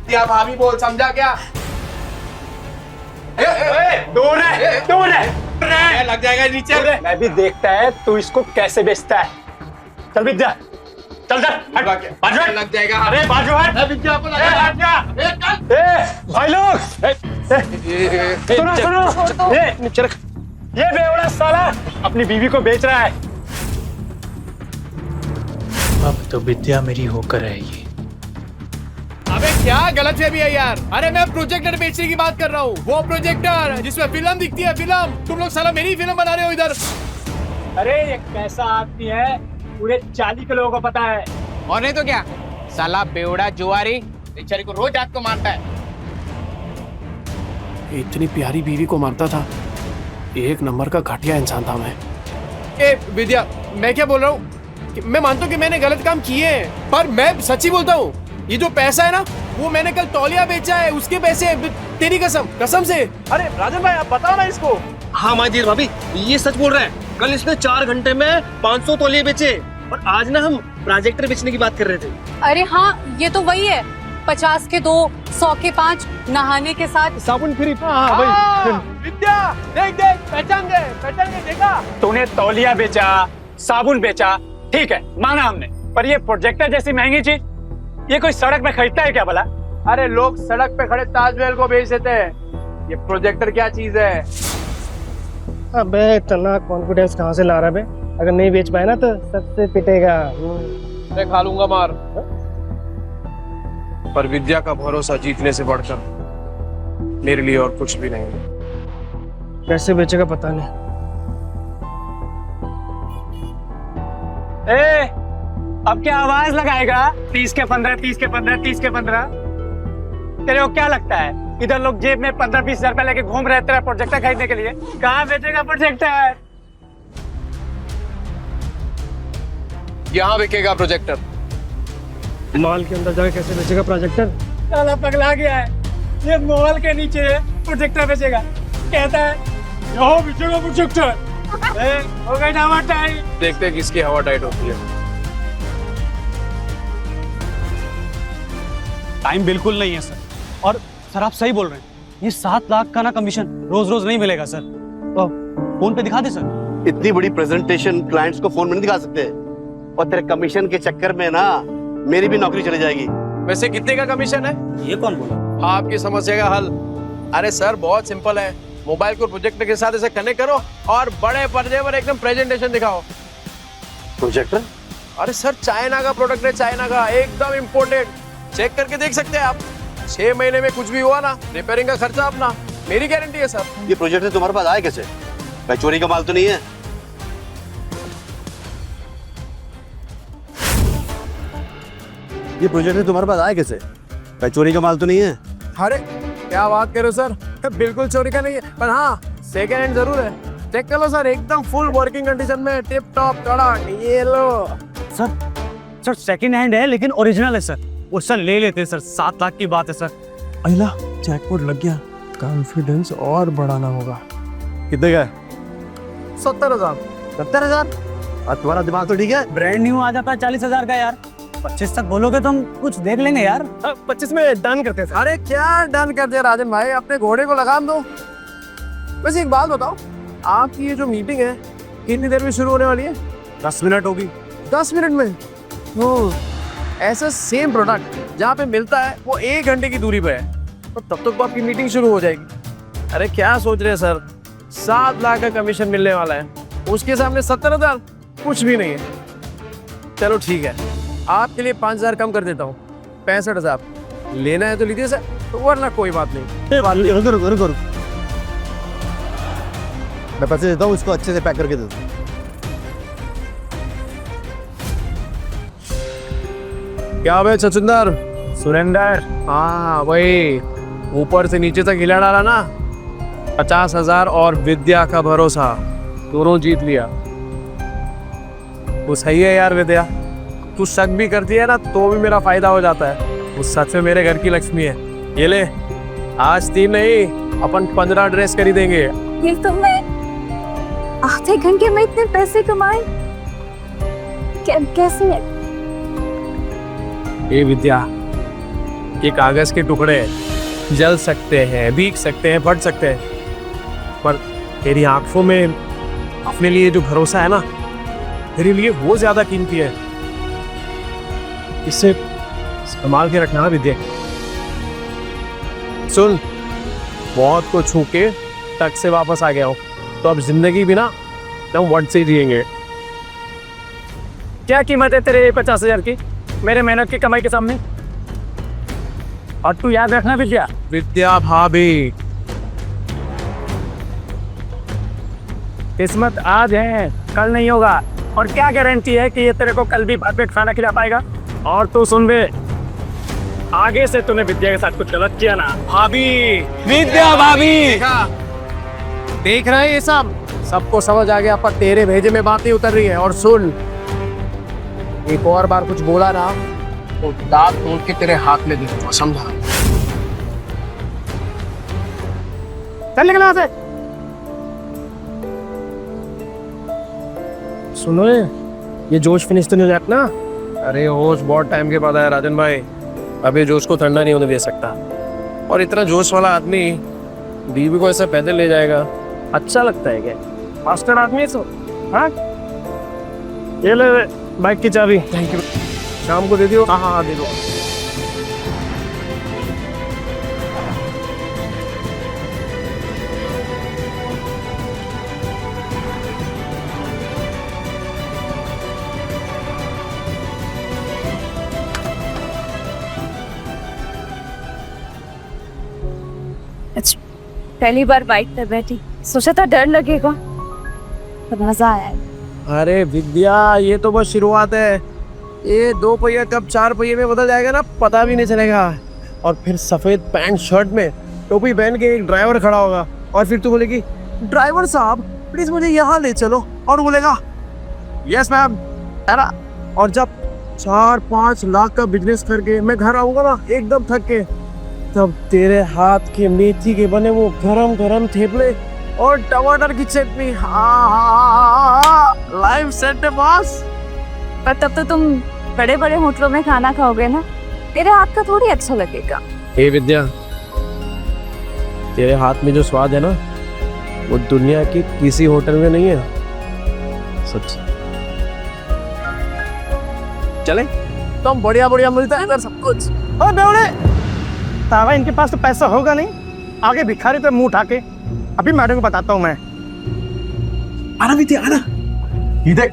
क्या भाभी बोल, समझा क्या? दूर है, लग जाएगा नीचे। मैं भी देखता है तू इसको कैसे बेचता है। चल विद्या, चल बाजू हट। लग जाएगा। अरे बाजू हट। विद्या को लगा। भाई लोग सुनो, ये बेवड़ा साला अपनी बीवी को बेच रहा है। अब तो विद्या मेरी होकर रहेगी। अबे क्या गलत फहमी है यार। अरे मैं प्रोजेक्टर बेचने की बात कर रहा हूँ, वो प्रोजेक्टर जिसमें फिल्म दिखती है। फिल्म तुम लोग साला मेरी फिल्म बना रहे हो इधर। अरे ये कैसा आदमी है, पूरे 40 के लोगों को पता है। और नहीं तो क्या, साला बेवड़ा जुआरी बेचारी को रोज रात को मारता है। इतनी प्यारी बीवी को मारता था। एक नंबर का घटिया इंसान था मैं। विद्या, मैं क्या बोल रहा हूँ, मैं मानता हूँ कि मैंने गलत काम किए हैं, पर मैं सच्ची बोलता हूँ, ये जो पैसा है ना, वो मैंने कल तौलिया बेचा है, उसके पैसे। तेरी कसम से। अरे राजन भाई आप बताओ ना इसको। हाँ माजी भाभी, ये सच बोल रहे हैं। कल इसने 4 घंटे में 500 तौलिए बेचे, और आज ना हम प्रोजेक्टर बेचने की बात कर रहे थे। अरे हाँ, ये तो वही है। 50 के 2, 100 के 5, नहाने के साथ साबुन फ्री। हाँ भाई। विद्या देख पहचान गए देखा। तूने तौलिया बेचा, साबुन बेचा, ठीक है माना हमने, पर ये प्रोजेक्टर जैसी महंगी चीज ये कोई सड़क पे खरीदता है क्या भला? अरे लोग सड़क पे खड़े ताजमहल को बेच देते हैं, ये प्रोजेक्टर क्या चीज है? अबे इतना कॉन्फिडेंस कहाँ से ला रहा है? अगर नहीं बेच पाए ना तो सबसे पिटेगा। मैं खा लूंगा मार। पर विद्या का भरोसा जीतने से बढ़कर मेरे लिए और कुछ भी नहीं। कैसे बेचेगा पता नहीं। अब क्या आवाज लगाएगा? 30 के 15, 30 के 15, 30 के 15। तेरे को क्या लगता है इधर लोग जेब में 15-20 हजार रुपए लेके घूम रहे तेरा प्रोजेक्टर खरीदने के लिए? कहाँ बेचेगा प्रोजेक्टर? यहाँ बिकेगा प्रोजेक्टर। मॉल के अंदर जाके कैसे बेचेगा प्रोजेक्टर? साला पगला गया है, ये मॉल के नीचे प्रोजेक्टर बेचेगा, कहता है यहाँ बेचेगा प्रोजेक्टर। हो गई ना हवा टाइट। देखते हैं किसकी हवा टाइट होती है। टाइम बिल्कुल नहीं है सर। और सर आप सही बोल रहे हैं, ये 7 लाख का ना कमीशन रोज रोज नहीं मिलेगा सर। तो फोन पे दिखा दे सर। इतनी बड़ी प्रेजेंटेशन क्लाइंट्स को फोन में नहीं दिखा सकते, और तेरे कमीशन के चक्कर में ना मेरी भी नौकरी चली जाएगी। वैसे कितने का कमीशन है? ये कौन बोला? आपकी समस्या का हल। अरे सर बहुत सिंपल है, मोबाइल को प्रोजेक्टर के साथ ऐसे कनेक्ट करो और बड़े पर्दे पर एकदम प्रेजेंटेशन दिखाओ। प्रोजेक्टर? अरे सर चाइना का प्रोडक्ट है, चाइना का, एकदम इम्पोर्टेड। चेक करके देख सकते हैं आप। 6 महीने में कुछ भी हुआ ना, रिपेयरिंग का खर्चा अपना, मेरी गारंटी है सर। ये प्रोजेक्टर तुम्हारे पास आया कैसे? भाई चोरी का माल तो नहीं है? ये प्रोजेक्टर तुम्हारे पास आया कैसे? भाई चोरी का माल तो नहीं है? अरे क्या बात कर रहे हो सर, बिल्कुल चोरी का नहीं है, पर हाँ सेकेंड हैंड जरूर है। चेक कर लो सर, एकदम फुल वर्किंग कंडीशन में, टिप टॉप कड़क। ये लो सर सेकंड हैंड है लेकिन ओरिजिनल है सर। वो सर ले लेते हैं सर, 7 लाख की बात है सर। अल्ला जैकपॉट लग गया, कॉन्फिडेंस और बढ़ाना होगा। कितने का? 70,000। 70,000? और तुम्हारा दिमाग तो ठीक है? ब्रांड न्यू आ जाता है 40,000 का यार। 25 तक बोलोगे तो हम कुछ देख लेंगे यार। 25 में डन करते हैं। अरे क्या डन करते हैं राजन भाई, अपने घोड़े को लगाम दो। वैसे एक बात बताओ, आपकी ये जो मीटिंग है कितनी देर में शुरू होने वाली है? 10 मिनट होगी। 10 मिनट में? ओह, ऐसा सेम प्रोडक्ट जहाँ पे मिलता है वो 1 घंटे की दूरी पे है, और तब तक तो आपकी मीटिंग शुरू हो जाएगी। अरे क्या सोच रहे हैं सर, 7 लाख का कमीशन मिलने वाला है, उसके सामने 70,000 कुछ भी नहीं है। चलो ठीक है, आपके लिए 5,000 कम कर देता हूँ, 65,000। लेना है तो लीजिए सर, तो वरना कोई बात नहीं। रुको, मैं पैसे देता हूँ, इसको अच्छे से पैक करके दे दो। क्या भाई छछुंदर? सुरेंदर। हाँ वही, ऊपर से नीचे तक हिला डाला ना। 50,000 और विद्या का भरोसा, दोनों जीत लिया। वो सही है यार विद्या, तू शक भी करती है ना तो भी मेरा फायदा हो जाता है। वो सच में मेरे घर की लक्ष्मी है। ये ले, आज 3 नहीं अपन 15 ड्रेस खरीदेंगे। ये तुमने आधे घंटे में इतने पैसे कमाए? कैसे? ये विद्या, ये कागज के टुकड़े जल सकते हैं, भीग सकते हैं, फट सकते हैं, पर तेरी आंखों में अपने लिए जो भरोसा है ना, तेरे लिए वो ज्यादा कीमती है। इसे संभाल के रखना विद्या। सुन, बहुत को छू के टक से वापस आ गया हूं, तो अब जिंदगी भी ना हम वट से जिएंगे। क्या कीमत है तेरे 50,000 की मेरे मेहनत की कमाई के सामने? और तू याद रखना विद्या, विद्या भाभी, किस्मत आज है कल नहीं होगा, और क्या गारंटी है कि ये तेरे को कल भी भात पे खाना खिला पाएगा? और तू सुन बे, आगे से तूने विद्या के साथ कुछ गलत किया ना, भाभी, विद्या भाभी। देख रहे हैं ये सबको समझ आ गया, पर तेरे भेजे में बात नहीं उतर रही है। और सुन, एक और बार कुछ बोला ना तो दांत तोड़ के तेरे हाथ में दे दूंगा, समझा? चल निकल वहां से। सुनो, ये जोश फिनिश तो नहीं हो जाता ना? अरे होश बहुत टाइम के बाद आया राजन भाई, अभी जोश को ठंडा नहीं होने दे सकता। और इतना जोश वाला आदमी बीवी को ऐसे पैदल ले जाएगा, अच्छा लगता है क्या? मास्टर आदमी है तो। हाँ, ये ले बाइक की चाबी। Thank you. शाम को दे दियो। हाँ दे दो। पहली बार बाइक पे बैठी, सोचा था डर लगेगा, पर मजा आया। अरे विद्या, ये तो बस शुरुआत है। ये 2 पहिया कब 4 पहिए में बदल जाएगा ना, पता भी नहीं चलेगा। और फिर सफेद पैंट शर्ट में टोपी पहन के एक ड्राइवर खड़ा होगा, और फिर तू बोलेगी, ड्राइवर साहब प्लीज मुझे यहाँ ले चलो, और बोलेगा यस मैम, है ना? और जब 4-5 लाख का बिजनेस करके मैं घर आऊंगा ना एकदम थक के, तब तेरे हाथ के मेथी के बने वो गरम गरम थेपले और टमाटर की चटनी, लाइव सेट है बॉस। पर तब तो तुम बड़े बड़े होटलों में खाना खाओगे ना, तेरे हाथ का थोड़ी अच्छा लगेगा। हे विद्या, तेरे हाथ में जो स्वाद है ना, वो दुनिया की किसी होटल में नहीं है, सच। चले तो हम बढ़िया बढ़िया मिलता है इधर सब कुछ। ओ बेवड़े, तावा इनके पास तो पैसा होगा नहीं, आगे भिखारी पे मुंह उठा के। अभी मैडम को बताता हूँ मैं। आना विद्या, आना। ये देख,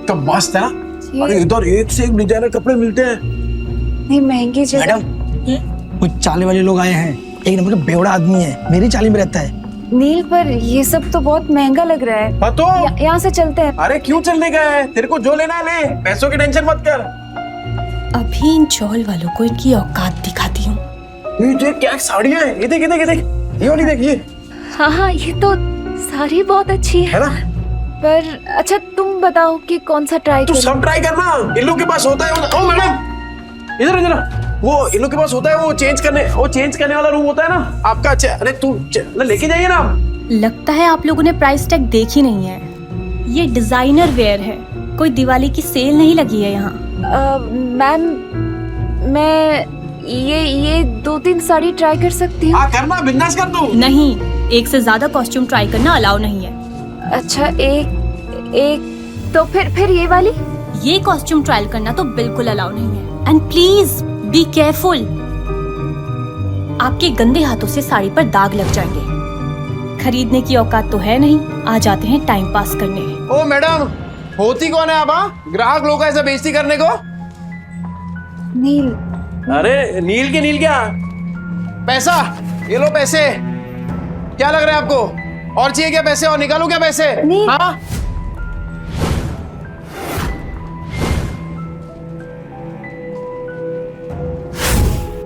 तो मस्त है ना? अरे इधर एक से एक डिजाइनर कपड़े मिलते हैं। नहीं महंगी जगह। मैडम, कुछ चाले वाले लोग आए हैं, एक नंबर का बेवड़ा आदमी है, मेरी चाली में रहता है। नील, पर ये सब तो बहुत महंगा लग रहा है। तो यहाँ से चलते हैं। अरे क्यों चलने का है? तेरे को जो लेना है ले, पैसों की टेंशन मत कर। अभी इन चौल वालों को इनकी औकात दिखाती हूँ। ये देख क्या साड़ियाँ हैं, ये देख, ये देख, ये देख, ये वाली देख, ये। हाँ, ये तो साड़ी बहुत अच्छी है ना? पर अच्छा तुम बताओ कि कौन सा ट्राई तू सब ट्राई करना, इन लोग के पास होता है। ओ मैडम, इधर इधर, वो इन लोग के पास होता है, वो चेंज करने वाला रूम होता है ना आपका। अच्छा, अरे तू लेके जाइए ना। लगता है आप लोगों ने प्राइस टैग देखी नहीं है। ये डिजाइनर वेयर है, कोई दिवाली की सेल नहीं लगी है यहाँ। मैम, मैं ये 2-3 साड़ी ट्राई कर सकती हूँ? करना, बिंदास कर तू। नहीं, एक से ज्यादा कॉस्ट्यूम ट्राई करना अलाउ नहीं है। अच्छा, एक तो फिर ये वाली? ये कॉस्ट्यूम ट्रायल करना तो बिल्कुल अलाउ नहीं है। एंड प्लीज बी केयरफुल, आपके गंदे हाथों से साड़ी पर दाग लग जाएंगे। खरीदने की औकात तो है नहीं, आ जाते हैं टाइम पास करने। ओ मैडम, होती कौन है आप? ग्राहक लोग ऐसा बेइज्जती करने को? नील। अरे नील के नील क्या? पैसा, ये लो पैसे। क्या लग रहा है आपको? और चाहिए क्या पैसे? और निकालू क्या पैसे? हाँ?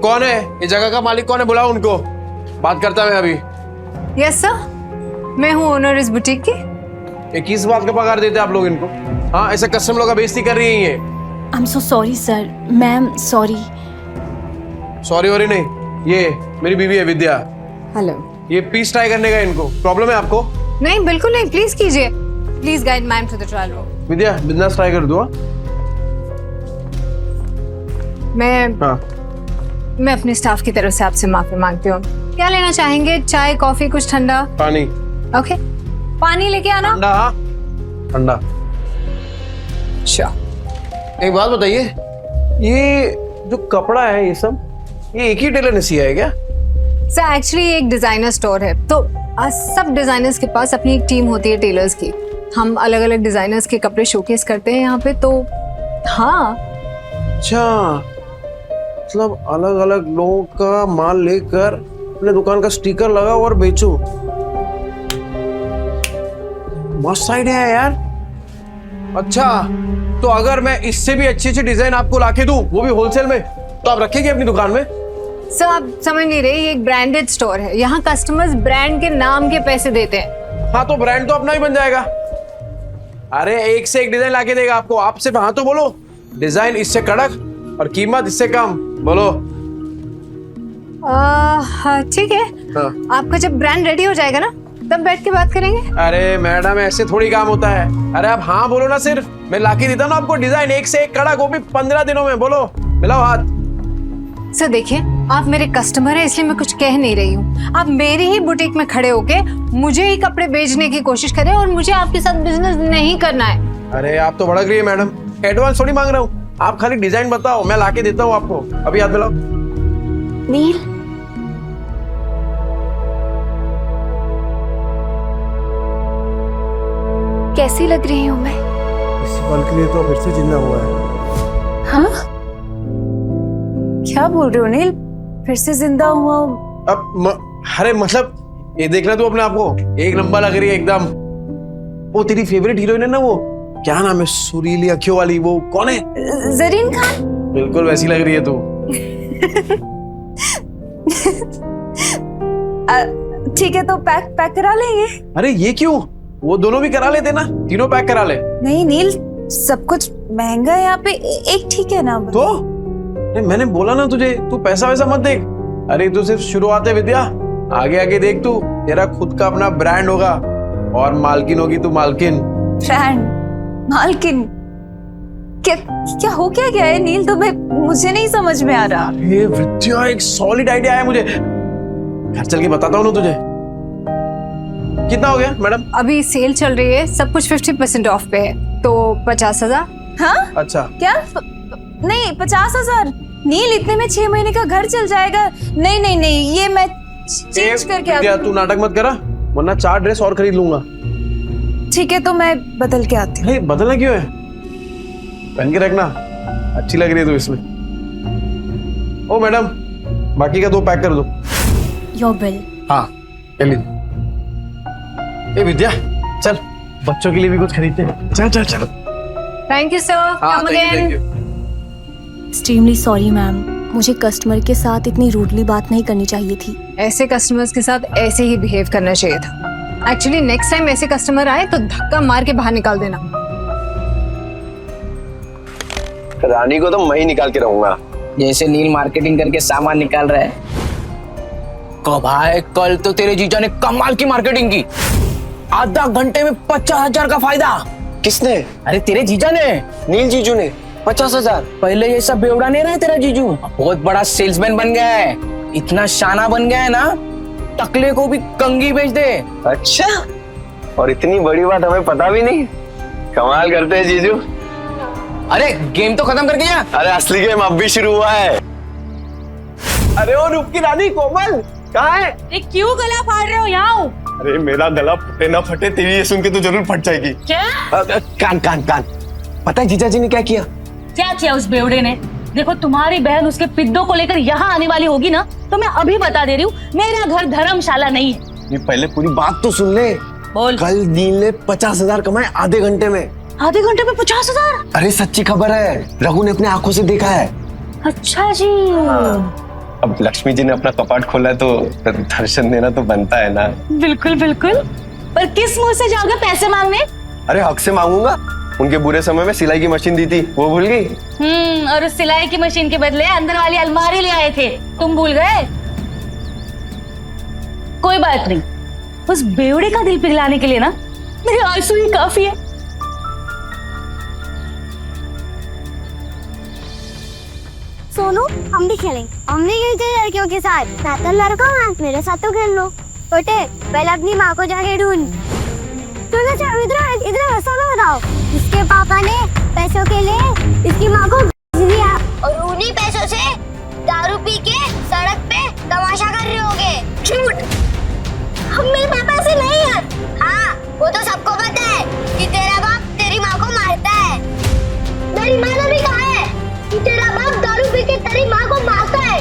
कौन है ये जगह का मालिक? कौन है? बुलाओ उनको, बात करता मैं अभी। यस सर, मैं हूँ ओनर इस बुटीक की। ये किस बात का पगार देते आप लोग इनको? हाँ, ऐसे कस्टमर लोग का बेइज्जती कर रही है ये। I am so sorry sir, ma'am sorry. Sorry worry नहीं, ये मेरी बीवी है विद्या। हेलो। ये पीस ट्राई करने का इनको प्रॉब्लम है आपको? नहीं बिल्कुल नहीं, प्लीज कीजिए। Please guide ma'am to the trial room. Vidya, बिंदास ट्राई कर दो। मैं अपने स्टाफ की तरफ से आपसे माफी मांगती हूँ। क्या लेना चाहेंगे? चाय, कॉफी, कुछ ठंडा? पानी। ओके, पानी लेके आना। ठंडा? ठंडा। अच्छा, एक बात बताइए, ये जो कपड़ा है ये सब, ये एक ही टेलर ने सिया है क्या? सर एक्चुअली एक डिजाइनर स्टोर है, तो सब डिजाइनर्स के पास अपनी एक टीम होती है टेलर्स की। हम अलग अलग डिजाइनर्स के कपड़े शोकेस करते हैं यहाँ पे, तो हाँ। अच्छा, मतलब अलग अलग लोगों का माल लेकर अपने दुकान का स्टिकर लगाओ और बेचो। मस्त आइडिया है यार। अच्छा, तो अगर मैं इससे भी अच्छी अच्छी डिजाइन आपको लाके दूं, वो भी होलसेल में, तो आप रखेंगे अपनी दुकान में? सर आप समझ नहीं रहे, ये एक ब्रांडेड स्टोर है। यहाँ कस्टमर्स ब्रांड के नाम के पैसे देते हैं। हाँ, तो ब्रांड तो अपना ही बन जाएगा। अरे एक से एक डिजाइन लाके देगा आपको। आप सिर्फ हाँ तो बोलो, डिजाइन इससे कड़क और कीमत इससे कम, बोलो। ठीक है। हाँ। आपका जब ब्रांड रेडी हो जाएगा ना, तब बैठ के बात करेंगे। अरे मैडम, ऐसे थोड़ी काम होता है। अरे आप हाँ बोलो ना, सिर्फ मैं लाके देता ना आपको डिजाइन एक से एक कड़क, वो भी 15 दिनों में। बोलो, मिलाओ हाथ। सर देखिए, आप मेरे कस्टमर हैं, इसलिए मैं कुछ कह नहीं रही हूँ। आप मेरी ही बुटीक में खड़े होके मुझे ही कपड़े बेचने की कोशिश करें, और मुझे आपके साथ बिजनेस नहीं करना है। अरे आप तो भड़क रही है मैडम, एडवांस थोड़ी मांग रहा हूँ। आप खाली डिजाइन बताओ, मैं लाके देता हूँ आपको। अभी हाथ मिलाओ। नील, कैसी लग रही हूँ मैं? इस पल के लिए तो फिर से जिंदा हुआ है। हाँ? क्या बोल रहे हो नील? फिर से जिंदा हुआ हूँ? अरे मतलब ये देखना तू अपने आप को, एक नंबर लग रही है एकदम। वो तेरी फेवरेट हीरोइन है ना, वो क्या नाम है, सुरीली अखियों वाली, वो कौन है? जरीन खान। बिल्कुल वैसी लग रही है तू। ठीक है, तो पैक करा लेंगे। अरे ये क्यों? वो दोनों भी करा लेते ना, तीनों पैक करा ले। नहीं नील, सब कुछ महंगा है यहाँ पे, एक ठीक है ना? तो मैंने बोला ना तुझे, तू पैसा वैसा मत देख। अरे तू सिर्फ शुरुआत है विद्या, आगे आगे देख, तू तेरा खुद का अपना ब्रांड होगा और मालकिन होगी तू, मालकिन। ब्रांड? मालकिन? क्या हो क्या गया है नील? तो मुझे नहीं समझ में आ रहा। अरे विद्या, एक सॉलिड आइडिया है मुझे, घर चल के बताता हूँ ना तुझे। कितना हो गया मैडम? अभी सेल चल रही है, सब कुछ 50% ऑफ पे है, तो 50,000। हाँ? अच्छा। क्या? नहीं, 50,000? नील, इतने में 6 महीने का घर चल जाएगा। नहीं नहीं नहीं, ये मैं चेंज करके विद्या, तू नाटक मत करा, वरना 4 ड्रेस और खरीद लूंगा। ठीक है, तो मैं बदल के आती हूँ। बदलना क्यों है? पहन के रखना, अच्छी लग रही है तू इसमें। ओ मैडम, बाकी का 2 पैक कर दो। Your bill. हाँ, ले। ए विद्या, चल बच्चों के लिए भी कुछ खरीदते हैं। चल चल चल। Thank you sir, come again. Extremely sorry ma'am, मुझे कस्टमर के साथ इतनी रूडली बात नहीं करनी चाहिए थी। ऐसे कस्टमर्स के साथ ऐसे ही बिहेव करना चाहिए था। एक्चुअली नेक्स्ट टाइम ऐसे कस्टमर आए तो धक्का मार के बाहर निकाल देना। रानी को तो मैं ही निकाल के रहूंगा, जैसे नील मार्केटिंग करके सामान निकाल रहा है। भाई, कल तो तेरे जीजा ने कमाल की मार्केटिंग की, आधा घंटे में 50,000 का फायदा। किसने? अरे तेरे जीजा ने, नील जीजू ने। 50,000? पहले ये सब बेवड़ा नहीं रहा तेरा जीजू, बहुत बड़ा सेल्समैन बन गया है, इतना शाना बन गया है ना टकले को भी कंगी बेच दे। अच्छा, और इतनी बड़ी बात हमें पता भी नहीं। कमाल करते हैं जीजू। अरे गेम तो खत्म कर दिया। अरे असली गेम अब भी शुरू हुआ है। अरे वो रूप की रानी कोमल कहाँ है? अरे क्यों गला फाड़ रहे हो? यहाँ आओ। अरे मेरा गला फटे ना फटे, तेरी ये सुन के तो जरूर फट जाएगी। क्या? कान कान कान। पता है जीजा जी ने क्या किया? क्या किया उस बेवड़े ने? देखो तुम्हारी बहन उसके पिद्दों को लेकर यहाँ आने वाली होगी ना, तो मैं अभी बता दे रही हूँ, मेरा घर धर्मशाला नहीं है। ये पहले पूरी बात तो सुन ले। बोल। कल नील ने 50,000 कमाए आधे घंटे में। आधे घंटे में 50,000? अरे सच्ची खबर है, रघु ने अपने आंखों से देखा है। अच्छा जी। अब लक्ष्मी जी ने अपना कपाट खोला है तो दर्शन देना तो बनता है ना। बिल्कुल बिल्कुल, पर किस मुंह से जाओगे पैसे मांगने? अरे हक से मांगूंगा। उनके बुरे समय में सिलाई की मशीन दी थी, वो भूल गई? और उस सिलाई की मशीन के बदले अंदर वाली अलमारी ले आए थे, तुम भूल गए? कोई बात नहीं, उस बेवड़े का दिल पिघलाने के लिए ना मेरे आंसू ही काफी है। सोनू, हम भी खेलेंगे। हम भी खेलते लड़कियों के साथ। मैं तो लड़का हूँ, मेरे साथ तो खेल लो। छोटे, पहले अपनी माँ को जाके ढूंढ। इधर ऐसा ना बताओ। इसके पापा ने पैसों के लिए इसकी माँ को भेज दिया और उन्हीं पैसों से दारू पी के सड़क पे तमाशा कर रहे होगे। झूठ। हम मेरे पापा से नहीं है। हाँ, वो तो सबको पता है कि तेरा बाप तेरी माँ को मारता है। मेरी माँ ने भी कहा है कि तेरा बाप दारू पी के तेरी माँ को मारता है।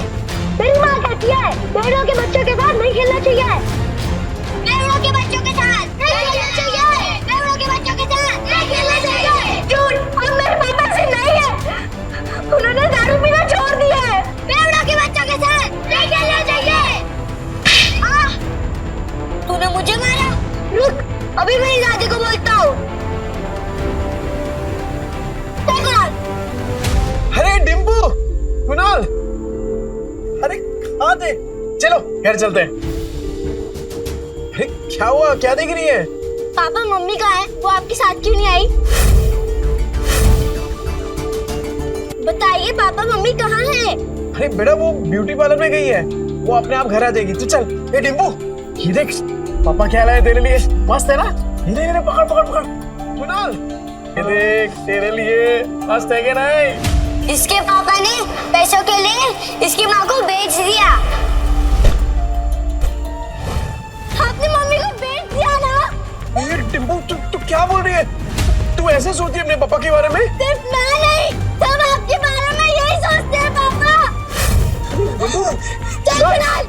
मेरी माँ कहती है बेड़ों के बच्चों के साथ नहीं खेलना चाहिए। बेड़ों के बच्चों के साथ नहीं खेलना चाहिए। बेड़ों के बच्चों के साथ नहीं खेलना चाहिए। झूठ। हम मेरे पापा से नहीं है, उन्होंने दारू पीना छोड़ दिया है। बेड़ों के बच्चों के साथ नहीं खेलना चाहिए। तूने मुझे मारा? रुक, अभी मेरी दादी को बोलता हूँ। अरे डिम्पू, कुणाल, अरे कहाँ थे? चलो घर चलते हैं। अरे क्या हुआ, क्या देख रही है? पापा मम्मी कहाँ है? वो आपके साथ क्यों नहीं आई? बताइए पापा मम्मी कहाँ है? अरे बेटा वो ब्यूटी पार्लर में गई है, वो अपने आप घर आ जाएगी। तू चल। ए डिम्पू, ये देख पापा क्या लाए तेरे लिए, मस्त है ना? ये पकड़ पकड़ पकड़। कुणाल, ये देख तेरे लिए, मस्त है क्या नहीं? इसके पापा ने पैसों के लिए इसकी माँ को बेच दिया। आपने मम्मी को बेच दिया ना? ये डिम्पू, तू क्या बोल रही है? तू ऐसे सोचती है अपने पापा के बारे में? सिर्फ मैं नहीं, सब आपके बारे में यही सोचते हैं पापा। चल कुणाल।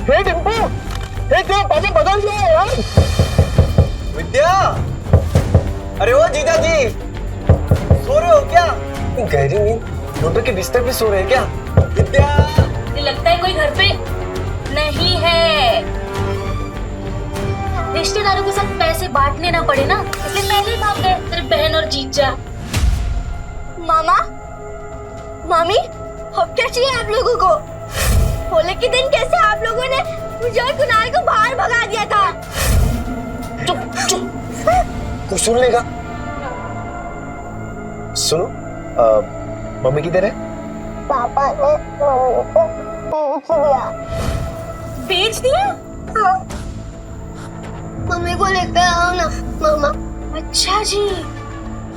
हे डिम्पू, हे क्या पापा बदल गए यार? विद्या, अरे ओ जीजा जी, सो रहे हो क्या? गहरी नींद, डॉक्टर के बिस्तर पे सो रहे हैं क्या? विद्या, लगता है कोई घर पे नहीं है। रिश्तेदारों के साथ पैसे बांटने ना पड़े ना, इसलिए पहले ही भाग गए तेरी बहन और जीजा। मामा, मामी, अब क्या चाहिए आप लोगों को? होली के दिन कैसे आप लोगों ने मुझे और कुणाल को बाहर भगा दिया था? चुप चुप, कुछ सुन लेगा। सुनो, मम्मी किधर है? पापा ने मम्मी को बेच दिया। बेच दिया? हाँ। मम्मी को लेकर आओ ना मामा। अच्छा जी,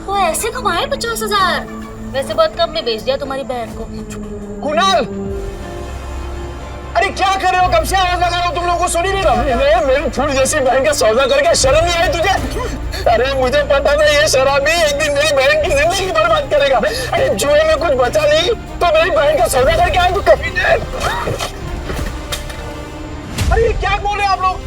वो ऐसे कमाए 50,000? वैसे बहुत कम में बेच दिया तुम्हारी बहन को। कुणाल, अरे क्या कर रहे हो? कब से आवाज लगा रहा हूँ, तुम लोगों को सुनी नहीं रहा? मेरी फूल जैसी बहन का सौदा करके शर्म नहीं आई तुझे? अरे मुझे पता था ये शराबी एक दिन मेरी बहन की जिंदगी बर्बाद करेगा। अरे जुए में कुछ बचा नहीं तो मेरी बहन का सौदा करके आए तो कभी नहीं। अरे ये क्या बोल रहे आप लोग?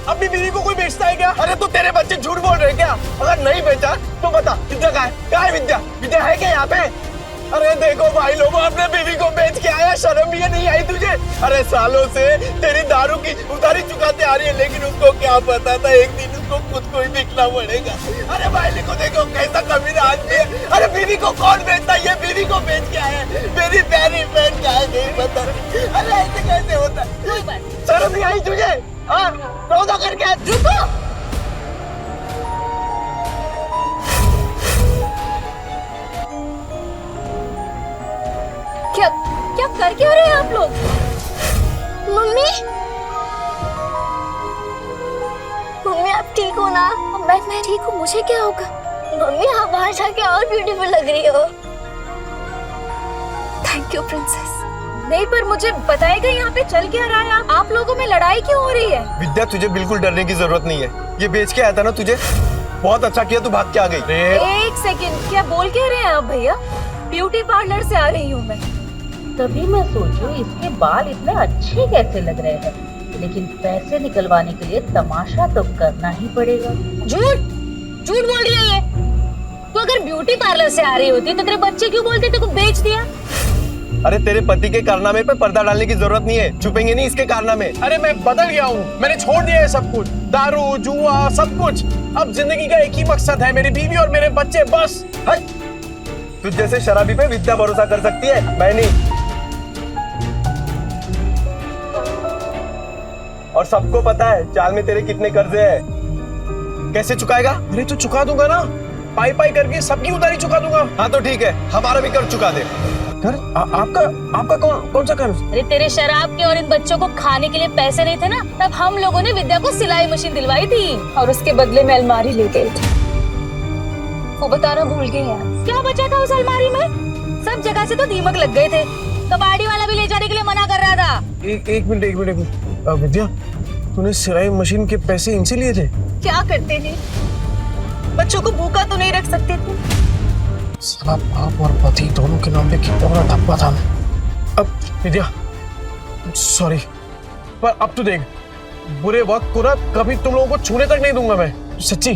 अपनी बीवी को कोई बेचता है क्या? अरे तो तेरे बच्चे झूठ बोल रहे हैं क्या? अगर नहीं बेचा तो बता, विद्या कहाँ है? कहाँ है विद्या? विद्या है क्या यहाँ पे? अरे देखो भाई लोगों, अपने बीवी को बेच के आया, शर्म भी नहीं आई तुझे? अरे सालों से तेरी दारू की उधारी चुकाते आ रही है, लेकिन उसको क्या पता था एक दिन उसको खुद को ही बिकना पड़ेगा। अरे भाई को देखो कैसा कमीना आदमी है। अरे बीवी को कौन बेचता? ये बीवी को बेच के आया, मेरी प्यारी बहन का है, नहीं पता। अरे ऐसे कैसे होता है? शर्म नहीं आई तुझे? हाँ, सौदा करके रुको। क्या क्या कर क्या रहे हैं आप लोग? मम्मी, ठीक हूँ ना? मैं ठीक हूँ, मुझे क्या होगा? मम्मी आप बाहर जाके और ब्यूटीफुल लग रही हो। Thank you princess. नहीं पर मुझे बताएगा यहाँ पे चल क्या रहा है? आप लोगों में लड़ाई क्यों हो रही है? विद्या तुझे बिल्कुल डरने की जरूरत नहीं है, ये बेच के आया था ना तुझे, बहुत अच्छा किया तू भाग के आ गई। एक सेकंड, क्या बोल के रहे हैं आप भैया? ब्यूटी पार्लर से आ रही हूँ मैं। तभी मैं सोचूं इसके बाल इतने अच्छे कैसे लग रहे हैं, लेकिन पैसे निकलवाने के लिए तमाशा तो करना ही पड़ेगा। झूठ बोल रही है ये। तो अगर ब्यूटी पार्लर से आ रही होती तो तेरे बच्चे क्यों बोलते तेरे को बेच दिया? अरे तेरे पति के कारनामे पे पर्दा डालने की जरूरत नहीं है, छुपेंगे नहीं इसके कारनामे। अरे मैं बदल गया हूँ, मैंने छोड़ दिया है सब कुछ, दारू जुआ सब कुछ। अब जिंदगी का एक ही मकसद है, मेरी बीवी और मेरे बच्चे, बस। तुझ जैसे शराबी पे विद्या भरोसा कर सकती है, मैं नहीं। और सबको पता है चाल में तेरे कितने कर्जे हैं, कैसे चुकाएगा? अरे तो चुका दूंगा ना, पाई पाई करके सबकी उधारी चुका दूंगा। हाँ तो ठीक है, हमारा भी कर्ज चुका दे। कर आपका कौन सा कर्ज? अरे तेरे शराब के और इन बच्चों को खाने के लिए पैसे नहीं थे ना, तब हम लोगों ने विद्या को सिलाई मशीन दिलवाई थी और उसके बदले में अलमारी ले गए थे। वो बताना भूल गए यार। क्या बचा था उस अलमारी में? सब जगह से तो दीमक लग गए थे, कबाड़ी वाला भी ले जाने के लिए मना कर रहा था। एक मिनट विद्या, तूने सिलाई मशीन के पैसे इनसे लिए थे? क्या करते थे? बच्चों को भूखा तो नहीं रख सकते थे। साला बाप और पति दोनों के नाम पे कितना बड़ा धब्बा था। अब विद्या सॉरी, पर अब तो देख, बुरे वक्त को ना कभी तुम लोगों को छूने तक नहीं दूंगा मैं, सच्ची।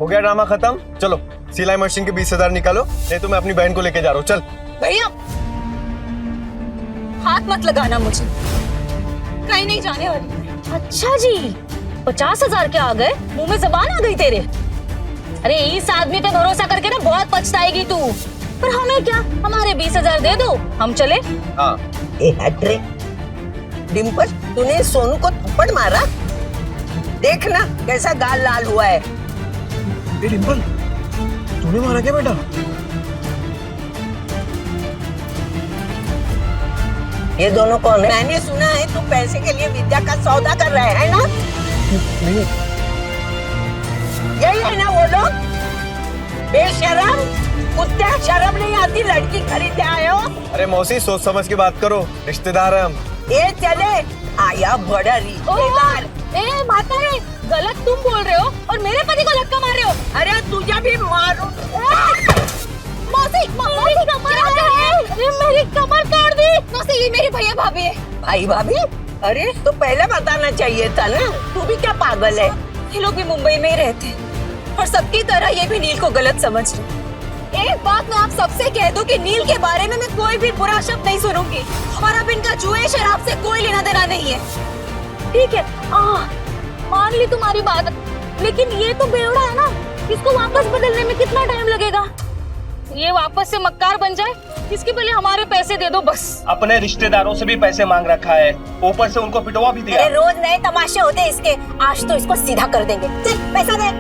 हो गया ड्रामा खत्म, चलो सिलाई मशीन के 20,000 निकालो, नहीं तो मैं अपनी बहन को लेके जा रहा हूँ। चल भैया हाथ मत लगाना मुझे, कहीं नहीं जाने वाली। अच्छा जी 50,000 के आ गए, मुंह में जबान आ गई तेरे। अरे इस आदमी पे भरोसा करके ना बहुत पछताएगी तू। पर हमें क्या, हमारे 20,000 दे दो, हम चले। हाँ। डिम्पल, तूने सोनू को थप्पड़ मारा? देखना कैसा गाल लाल हुआ है। डिम्पल, तूने मारा क्या बेटा? ये दोनों कौन है? मैंने सुना है तू पैसे के लिए विद्या का सौदा कर रहा है ना? नहीं। यही है ना वो लोग? बेशरम, कुत्ते, शर्म नहीं आती, लड़की खरीदते आए हो? अरे मौसी सोच समझ के बात करो, रिश्तेदार है हम। ये चले आया बड़ा रिश्तेदार। ए माता रे, गलत तुम बोल रहे हो और मेरे पति को धक्का मार रहे हो। अरे तुझे भी मारो। मौसी, मेरी कमर तोड़ दी। मौसी ये मेरी भैया भाभी है। भाई भाभी? अरे तो पहले बताना चाहिए था ना, तू भी क्या पागल है? ये लोग भी मुंबई में ही रहते हैं और सबकी तरह ये भी नील को गलत समझ रहे। एक बात मैं आप सबसे कह दूं कि नील के बारे में मैं कोई भी बुरा शब्द नहीं सुनूंगी और अब इनका जुए शराब से कोई लेना देना नहीं है, ठीक है? मान ली तुम्हारी बात, लेकिन ये तो बेवड़ा है ना, इसको वापस बदलने में कितना टाइम लगेगा? ये वापस से मक्कार बन जाए, इसके पहले हमारे पैसे दे दो बस। अपने रिश्तेदारों से भी पैसे मांग रखा है, ऊपर से उनको पिटवा भी दिया। अरे रोज नए तमाशे होते हैं इसके, आज तो इसको सीधा कर देंगे। चल पैसा दे।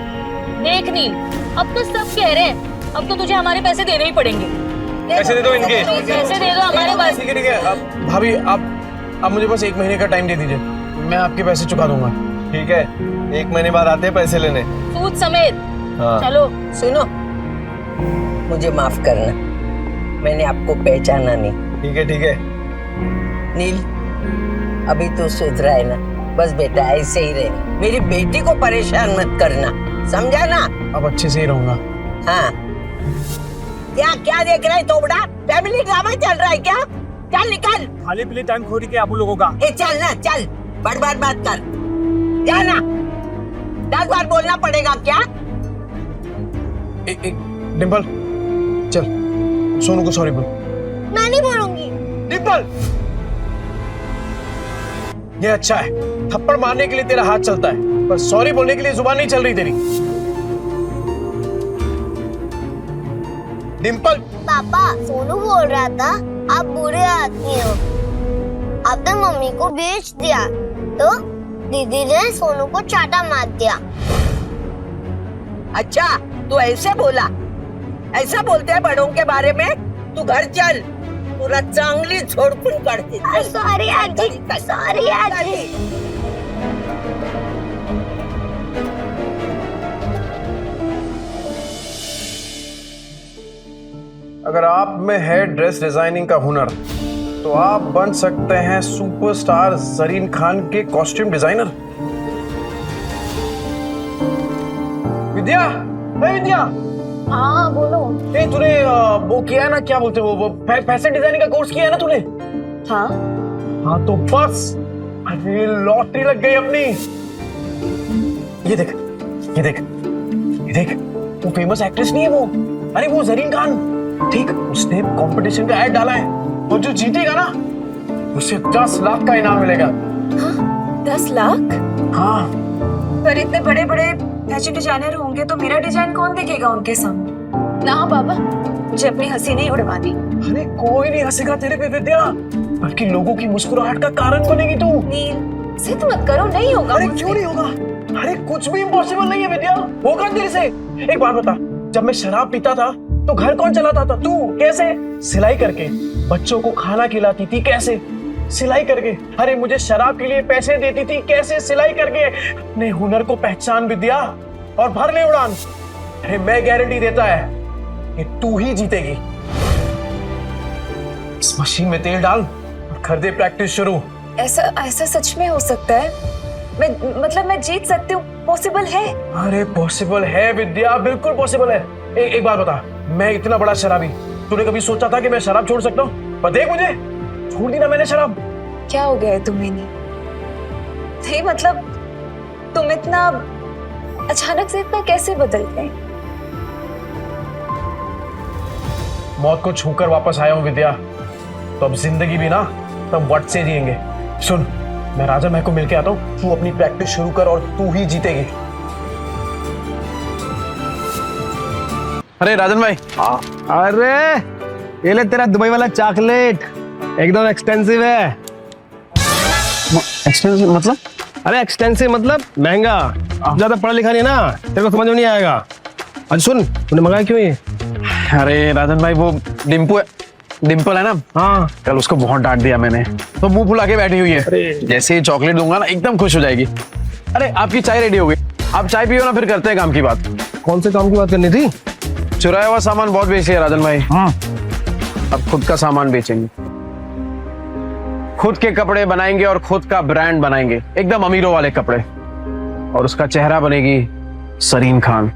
देख नील, अब तो सब कह रहे हैं, अब तो तुझे हमारे पैसे देने ही पड़ेंगे। पैसे दे दो इनके। पैसे दे दो हमारे पास। ठीक है। अब भाभी आप मुझे बस 1 महीने का टाइम दे दीजिए, मैं आपके पैसे चुका दूंगा। ठीक है, 1 महीने बाद आते हैं पैसे लेने, सूद समेत। हाँ। चलो सुनो, मुझे माफ करना, मैंने आपको पहचाना नहीं। ठीक है। नील, अभी तो सुधरा है ना, बस बेटा ऐसे ही रहे, मेरी बेटी को परेशान मत करना, समझा ना? अब अच्छे से ही रहूंगा। हाँ। क्या देख रहा है तोबड़ा? फैमिली ड्रामा चल रहा है क्या? चल निकल। खाली पीली टाइम खोरी के आप लोगों का। चल ना, चल, बड़ बात कर, जाना। 10 बार बोलना पड़ेगा क्या? डिम्पल चल, सोनू को सॉरी बोल। मैं नहीं बोलूंगी। डिम्पल, ये अच्छा है, थप्पड़ मारने के लिए तेरा हाथ चलता है, पर सॉरी बोलने के लिए जुबान नहीं चल रही तेरी। डिम्पल। पापा, सोनू बोल रहा था आप बुरे आदमी हो, आपने मम्मी को बेच दिया, तो दीदी ने सोनू को चाटा मार दिया। अच्छा, तू ऐसे बोला? ऐसा बोलते हैं बड़ों के बारे में? तू घर चल, पूरा चांगली झोड़पून काढते। सॉरी आजी, सॉरी आजी। अगर आप में है ड्रेस डिजाइनिंग का हुनर तो आप बन सकते हैं सुपरस्टार जरीन खान के कॉस्ट्यूम डिजाइनर। विद्या, विद्या। हाँ बोलो। तूने वो किया है ना, क्या बोलते हैं वो फैशन डिजाइनिंग का कोर्स किया है ना तूने? हाँ हाँ तो बस अरे लॉटरी लग गई अपनी। ये देख, ये देख, ये देख, वो फेमस एक्ट्रेस नहीं है वो, अरे वो जरीन खान, ठीक, उसने कंपटीशन का ऐड डाला है और जो जीतेगा ना उसे 10 लाख का इनाम मिलेगा। हाँ, 10 लाख? हाँ। पर इतने बड़े बड़े फैशन डिजाइनर होंगे तो मेरा डिजाइन कौन देखेगा उनके सामने? ना बाबा, मुझे अपनी हंसी नहीं उड़वानी। अरे कोई नहीं हंसेगा तेरे पे विद्या, बल्कि लोगों की मुस्कुराहट का कारण बनेगी तू। नील, जिद मत करो, नहीं होगा। अरे क्यों नहीं होगा? अरे कुछ भी इम्पॉसिबल नहीं है विद्या, होगा तेरे से। एक बात बता, जब मैं शराब पीता था तो घर कौन चलाता था? तू। कैसे? सिलाई करके। बच्चों को खाना खिलाती थी, कैसे? सिलाई करके। अरे मुझे शराब के लिए पैसे देती थी, कैसे? सिलाई करके। अपने हुनर को पहचान विद्या और भर ले उड़ान। अरे मैं गारंटी देता है कि तू ही जीतेगी। इस मशीन में तेल डाल और कर दे प्रैक्टिस शुरू। ऐसा सच में हो सकता है? मैं जीत सकती हूँ? पॉसिबल है? अरे पॉसिबल है विद्या, बिल्कुल पॉसिबल है। एक बात बता, मैं इतना बड़ा शराबी, तूने कभी सोचा था कि मैं शराब छोड़ सकता हूँ? पर देख मुझे, छोड़ दी ना मैंने शराब। क्या हो गया है तुम्हें? नहीं मतलब तुम इतना अचानक से इतना कैसे बदल गए? मौत को छूकर वापस आया हूँ विद्या, तो अब जिंदगी भी ना तब वट से जिएंगे। सुन, मैं राजा महक को मिलके आता हूँ, तू अपनी प्रैक्टिस शुरू कर और तू ही जीतेगी। अरे राजन भाई। अरे ये ले तेरा दुबई वाला चॉकलेट, एकदम एक्सपेंसिव है। एक्सपेंसिव मतलब? अरे एक्सटेंसिव मतलब महंगा। ज्यादा पढ़ा लिखा नहीं ना, तेरे को समझ में नहीं आएगा। अच्छा सुन, तूने मंगाया क्यों ये? अरे राजन भाई, वो डिम्पल है ना, हाँ, कल उसको बहुत डांट दिया मैंने, तो मुंह फुला के बैठी हुई है। जैसे ही चॉकलेट दूंगा ना एकदम खुश हो जाएगी। अरे आपकी चाय रेडी हो गई, आप चाय पियो ना, फिर करते हैं काम की बात। कौन से काम की बात करनी थी? चुराया हुआ सामान बहुत बेची है राजन भाई। हाँ, अब खुद का सामान बेचेंगे, खुद के कपड़े बनाएंगे और खुद का ब्रांड बनाएंगे, एकदम अमीरों वाले कपड़े। और उसका चेहरा बनेगी जरीन खान।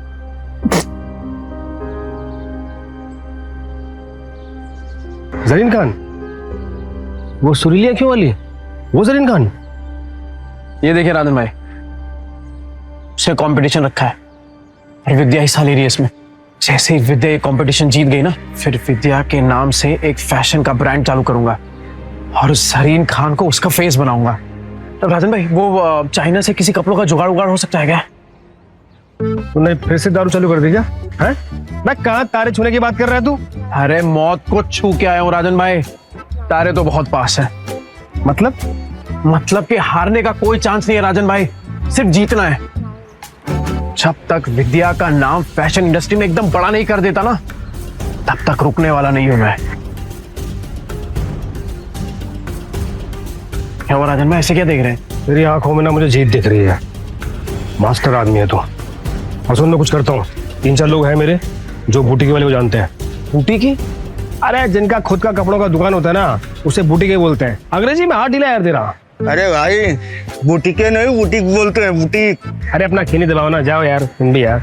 जरीन खान? वो सुरीलिया क्यों वाली? वो जरीन खान? ये देखिए राजन भाई, उसने कंपटीशन रखा है और विद्या हिस्सा ले रही है इसमें। जैसे ही विद्या ये कंपटीशन जीत गई ना, फिर विद्या के नाम से एक फैशन का ब्रांड चालू करूंगा और जरीन खान को उसका फेस बनाऊंगा। तो राजन भाई, वो चाइना से किसी कपड़ों का जुगाड़ उगाड़ हो सकता है क्या? तूने फिर से दारू चालू कर दी क्या? हैं? मैं कहाँ तारे छूने की बात कर रहा है तू? अरे मौत को छू के आया हूँ राजन भाई, तारे तो बहुत पास है। मतलब कि हारने का कोई चांस नहीं है राजन भाई, सिर्फ जीतना है। जब तक विद्या का नाम फैशन इंडस्ट्री में एकदम बड़ा नहीं कर देता ना, तब तक रुकने वाला नहीं हूं मैं। क्या हुआ राजन भाई, ऐसे क्या देख रहे हैं? तेरी आंखों में ना मुझे जीत दिख रही है। मास्टर आदमी है तू। और सुन, मैं कुछ करता हूँ, 3-4 लोग हैं मेरे जो बूटीकी वाले को जानते हैं। बूटीकी? अरे जिनका खुद का कपड़ों का दुकान होता है ना, उसे बूटीकी बोलते हैं। अंग्रेजी में हाथ ढीला यार तेरा। अरे भाई, बुटीके नहीं बुटीक बोलते हैं, बुटीक। अरे अपना खीनी दबाओ ना, जाओ यार तुम भी यार।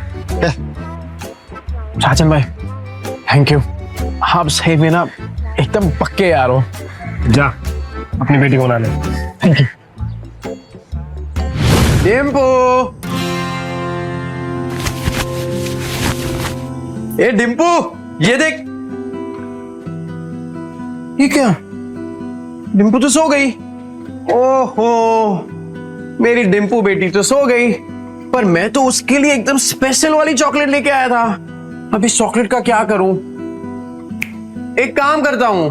राजन भाई थैंक यू, आप सही में ना एकदम पक्के यार हो। जा अपनी बेटी को बना ले। Thank you. डिम्पू, ए डिम्पू, ये देख। ये क्या? डिम्पू तो सो गई। ओहो, मेरी डिम्पू बेटी तो सो गई, पर मैं तो उसके लिए एकदम स्पेशल वाली चॉकलेट लेके आया था। अब इस चॉकलेट का क्या करूं? एक काम करता हूं,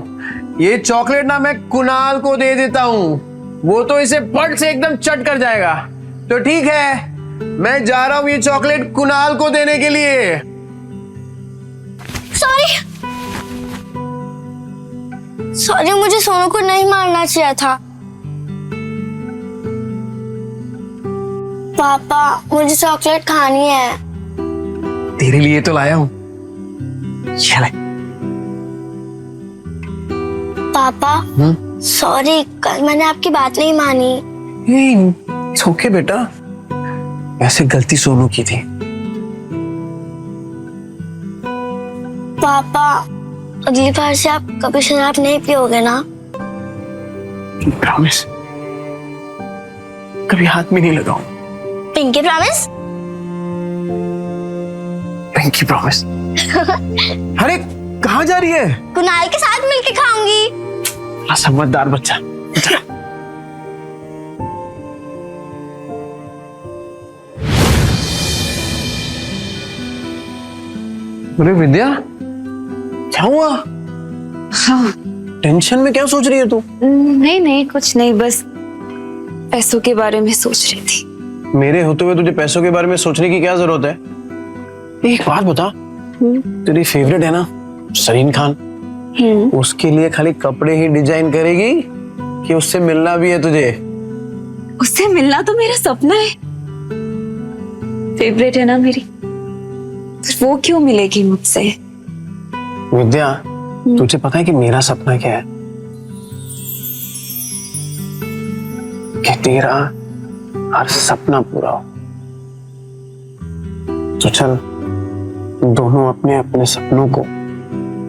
ये चॉकलेट ना मैं कुणाल को दे देता हूं, वो तो इसे पट से एकदम चट कर जाएगा। तो ठीक है, मैं जा रहा हूं ये चॉकलेट कुणाल को देने के लिए। सॉरी, मुझे सोनू को नहीं मारना चाहिए था। पापा, मुझे चॉकलेट खानी है। तेरे लिए तो लाया हूं, चल। पापा सॉरी, कल मैंने आपकी बात नहीं मानी। ओके बेटा, वैसे गलती सोनू की थी। पापा अगली बार से आप कभी शराब नहीं पियोगे ना? प्रॉमिस, कभी हाथ में नहीं लगाऊं। Pinky promise? Pinky promise. अरे कहाँ जा रही है? कुणाल के साथ मिलके खाऊंगी। समझदार बच्चा। अरे विद्या, क्या हुआ? हाँ टेंशन में क्या सोच रही है तू? नहीं कुछ नहीं, बस पैसों के बारे में सोच रही थी। मेरे होते हुए तुझे पैसों के बारे में सोचने की क्या जरूरत है? एक बात बता, तेरी फेवरेट है ना सरीन खान, उसके लिए खाली कपड़े ही डिजाइन करेगी कि उससे मिलना भी है तुझे? उससे मिलना तो मेरा सपना है, फेवरेट है ना मेरी, तो वो क्यों मिलेगी मुझसे? विद्या, तुझे पता है कि मेरा सपना क्या है? कि तेरा हर सपना पूरा हो। तो चल दोनों अपने अपने सपनों को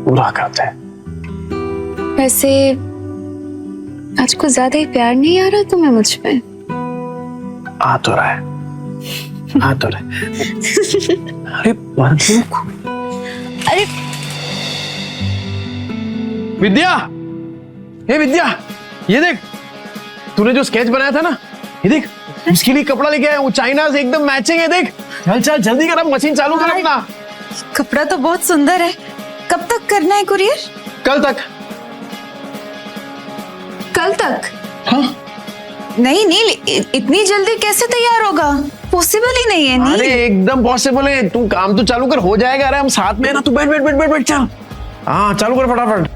पूरा करते हैं। वैसे आज कुछ ज्यादा ही प्यार नहीं आ रहा तुम्हें मुझ पे? आ तो रहा है, आ तो रहा है। अरे अरे विद्या, हे विद्या, ये देख तूने जो स्केच बनाया था ना, ये देख उसके लिए कपड़ा लेके आया हूँ, चाइना से एकदम मैचिंग है। देख चल चल जल्दी कर, अब मशीन चालू कर अपना। कपड़ा तो बहुत सुंदर है, कब तक करना है कुरियर? कल तक। कल तक? हाँ। नहीं इतनी जल्दी कैसे तैयार होगा? पॉसिबल ही नहीं है। नहीं अरे एकदम पॉसिबल है, तू काम तो चालू कर, हो जाएगा। अरे हम साथ में है ना, तू बैठ बैठ बैठ बैठ बैठ, चल हाँ चालू कर फटाफट।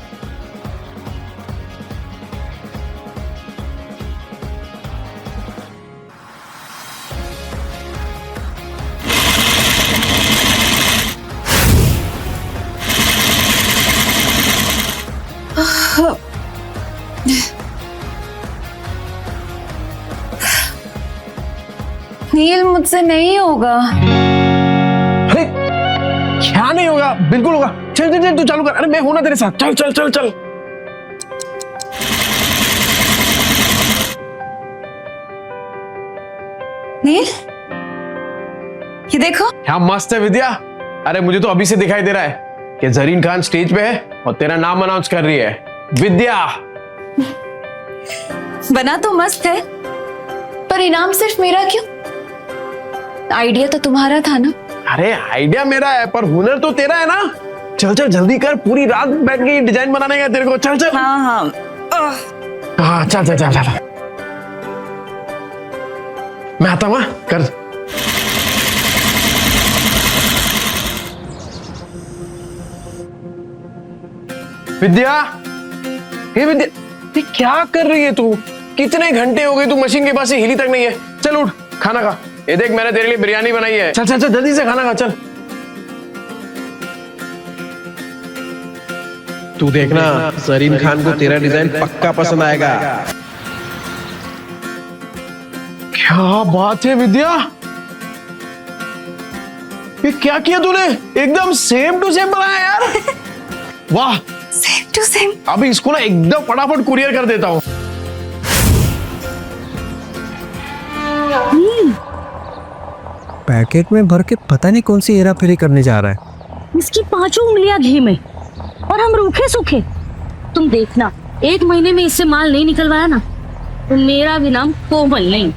नील मुझसे नहीं होगा। अरे क्या नहीं होगा? बिल्कुल होगा। चल चल चल तू चालू कर। अरे मैं हूं ना तेरे साथ, चल चल चल चल। नील ये देखो। क्या मस्त है विद्या। अरे मुझे तो अभी से दिखाई दे रहा है कि जरीन खान स्टेज पे है और तेरा नाम अनाउंस कर रही है, विद्या। बना तो मस्त है, पर इनाम सिर्फ मेरा क्यों? आइडिया तो तुम्हारा था ना? अरे आइडिया मेरा है पर हुनर तो तेरा है ना। चल चल जल्दी कर, पूरी रात बैठ के डिजाइन बनाने का तेरे को। चल चल। हाँ चल चल चल चल। मैं आता हूँ, कर। विद्या, हे विद्या, ये क्या कर रही है तू? कितने घंटे हो गए तू मशीन के पास से हिली तक नहीं है। चल उठ, खाना खा। ये देख मैंने तेरे लिए बिरयानी बनाई है। चल चल चल जल्दी से खाना खा, चल। तू देखना सरीन खान को तेरा डिजाइन पक्का पसंद आएगा। क्या बात है विद्या, ये क्या किया तूने? एकदम सेम टू सेम बनाया यार। वाह, सेम टू सेम। अभी इसको ना एकदम फटाफट कुरियर कर देता हूँ। पैकेट में भर के पता नहीं कौन सी हेरा फेरी करने जा रहा है। इसकी 5 उंगलियां घी में और हम रूखे सूखे। तुम देखना, 1 महीने में इससे माल नहीं निकलवाया ना तो मेरा भी नाम कोमल नहीं।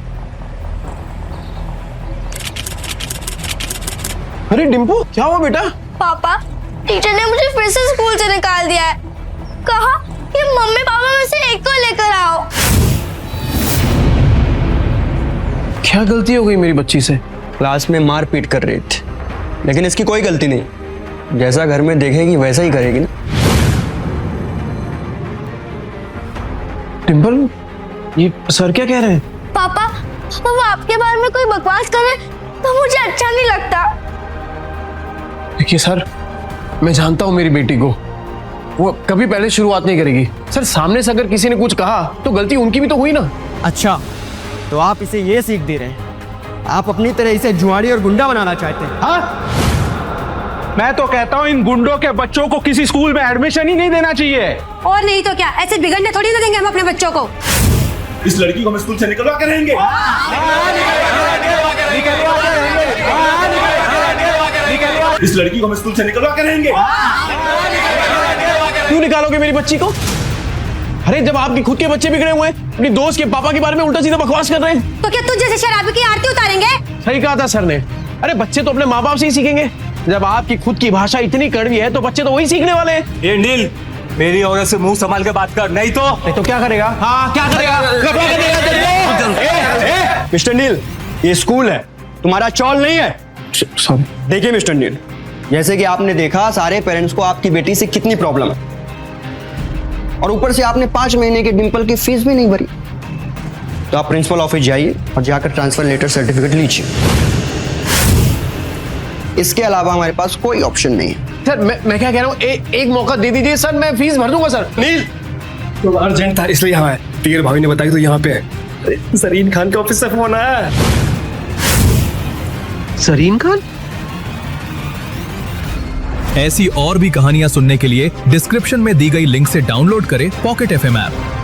अरे डिम्पू, क्या हुआ बेटा? पापा, टीचर ने मुझे फिर से स्कूल से निकाल दिया है। कहा कि मम्मी पापा में से एक को लेकर आओ। क्या गलती हो गई मेरी बच्ची से? क्लास में मार पीट कर रही थी, लेकिन इसकी कोई गलती नहीं। जैसा घर में देखेगी वैसा ही करेगी ना। डिम्पल, ये सर क्या कह रहे हैं? पापा, वो आपके बारे में कोई बकवास करे तो मुझे अच्छा नहीं लगता। देखिए सर, मैं जानता हूं मेरी बेटी को, वो कभी पहले शुरुआत नहीं करेगी सर। सामने से अगर किसी ने कुछ कहा तो गलती उनकी भी तो हुई ना। अच्छा, तो आप इसे ये सीख दे रहे हैं, आप अपनी तरह इसे जुआड़ी और गुंडा बनाना चाहते हैं? हाँ, मैं तो कहता हूँ इन गुंडों के बच्चों को किसी स्कूल में एडमिशन ही नहीं देना चाहिए। और नहीं तो क्या, ऐसे बिगड़ने थोड़ी ना देंगे हम अपने बच्चों को। इस लड़की को हम स्कूल से निकलवा के रहेंगे। इस लड़की को हम स्कूल से निकलवा के रहेंगे। क्यों निकालोगे मेरी बच्ची को? अरे जब आपके खुद के बच्चे बिगड़े हुए हैं, अपनी दोस्त के पापा के बारे में उल्टा सीधा बकवास कर रहे हैं। तो क्या तुझ जैसे शराबी की आरती उतारेंगे? सही कहा था सर ने। अरे बच्चे तो अपने माँ बाप से ही सीखेंगे। जब आपकी खुद की भाषा इतनी कड़वी है तो बच्चे तो वही सीखने वाले हैं। ये नील, मेरी औरत से मुंह संभाल के बात कर, नहीं तो क्या करेगा? हाँ क्या करेगा? मिस्टर नील, ये स्कूल है, तुम्हारा चौल नहीं है। सॉरी। देखिए मिस्टर नील, जैसे कि आपने देखा सारे पेरेंट्स को आपकी बेटी से कितनी प्रॉब्लम है, और ऊपर से आपने 5 महीने के डिंपल की फीस भी नहीं भरी। तो आप प्रिंसिपल ऑफिस जाइए और जाकर ट्रांसफर लेटर सर्टिफिकेट लीजिए। इसके अलावा हमारे पास कोई ऑप्शन नहीं है। सर मैं क्या कह रहा हूँ, एक मौका दे दीजिए सर, मैं फीस भर दूंगा सर। नील, तो अर्जेंट था इसलिए यहाँ है। टीयर भाभी ने बताई तो यहाँ पे है। सरीन खान के ऑफिस से फोन आया। सरीन खान? ऐसी और भी कहानियां सुनने के लिए डिस्क्रिप्शन में दी गई लिंक से डाउनलोड करें पॉकेट FM ऐप।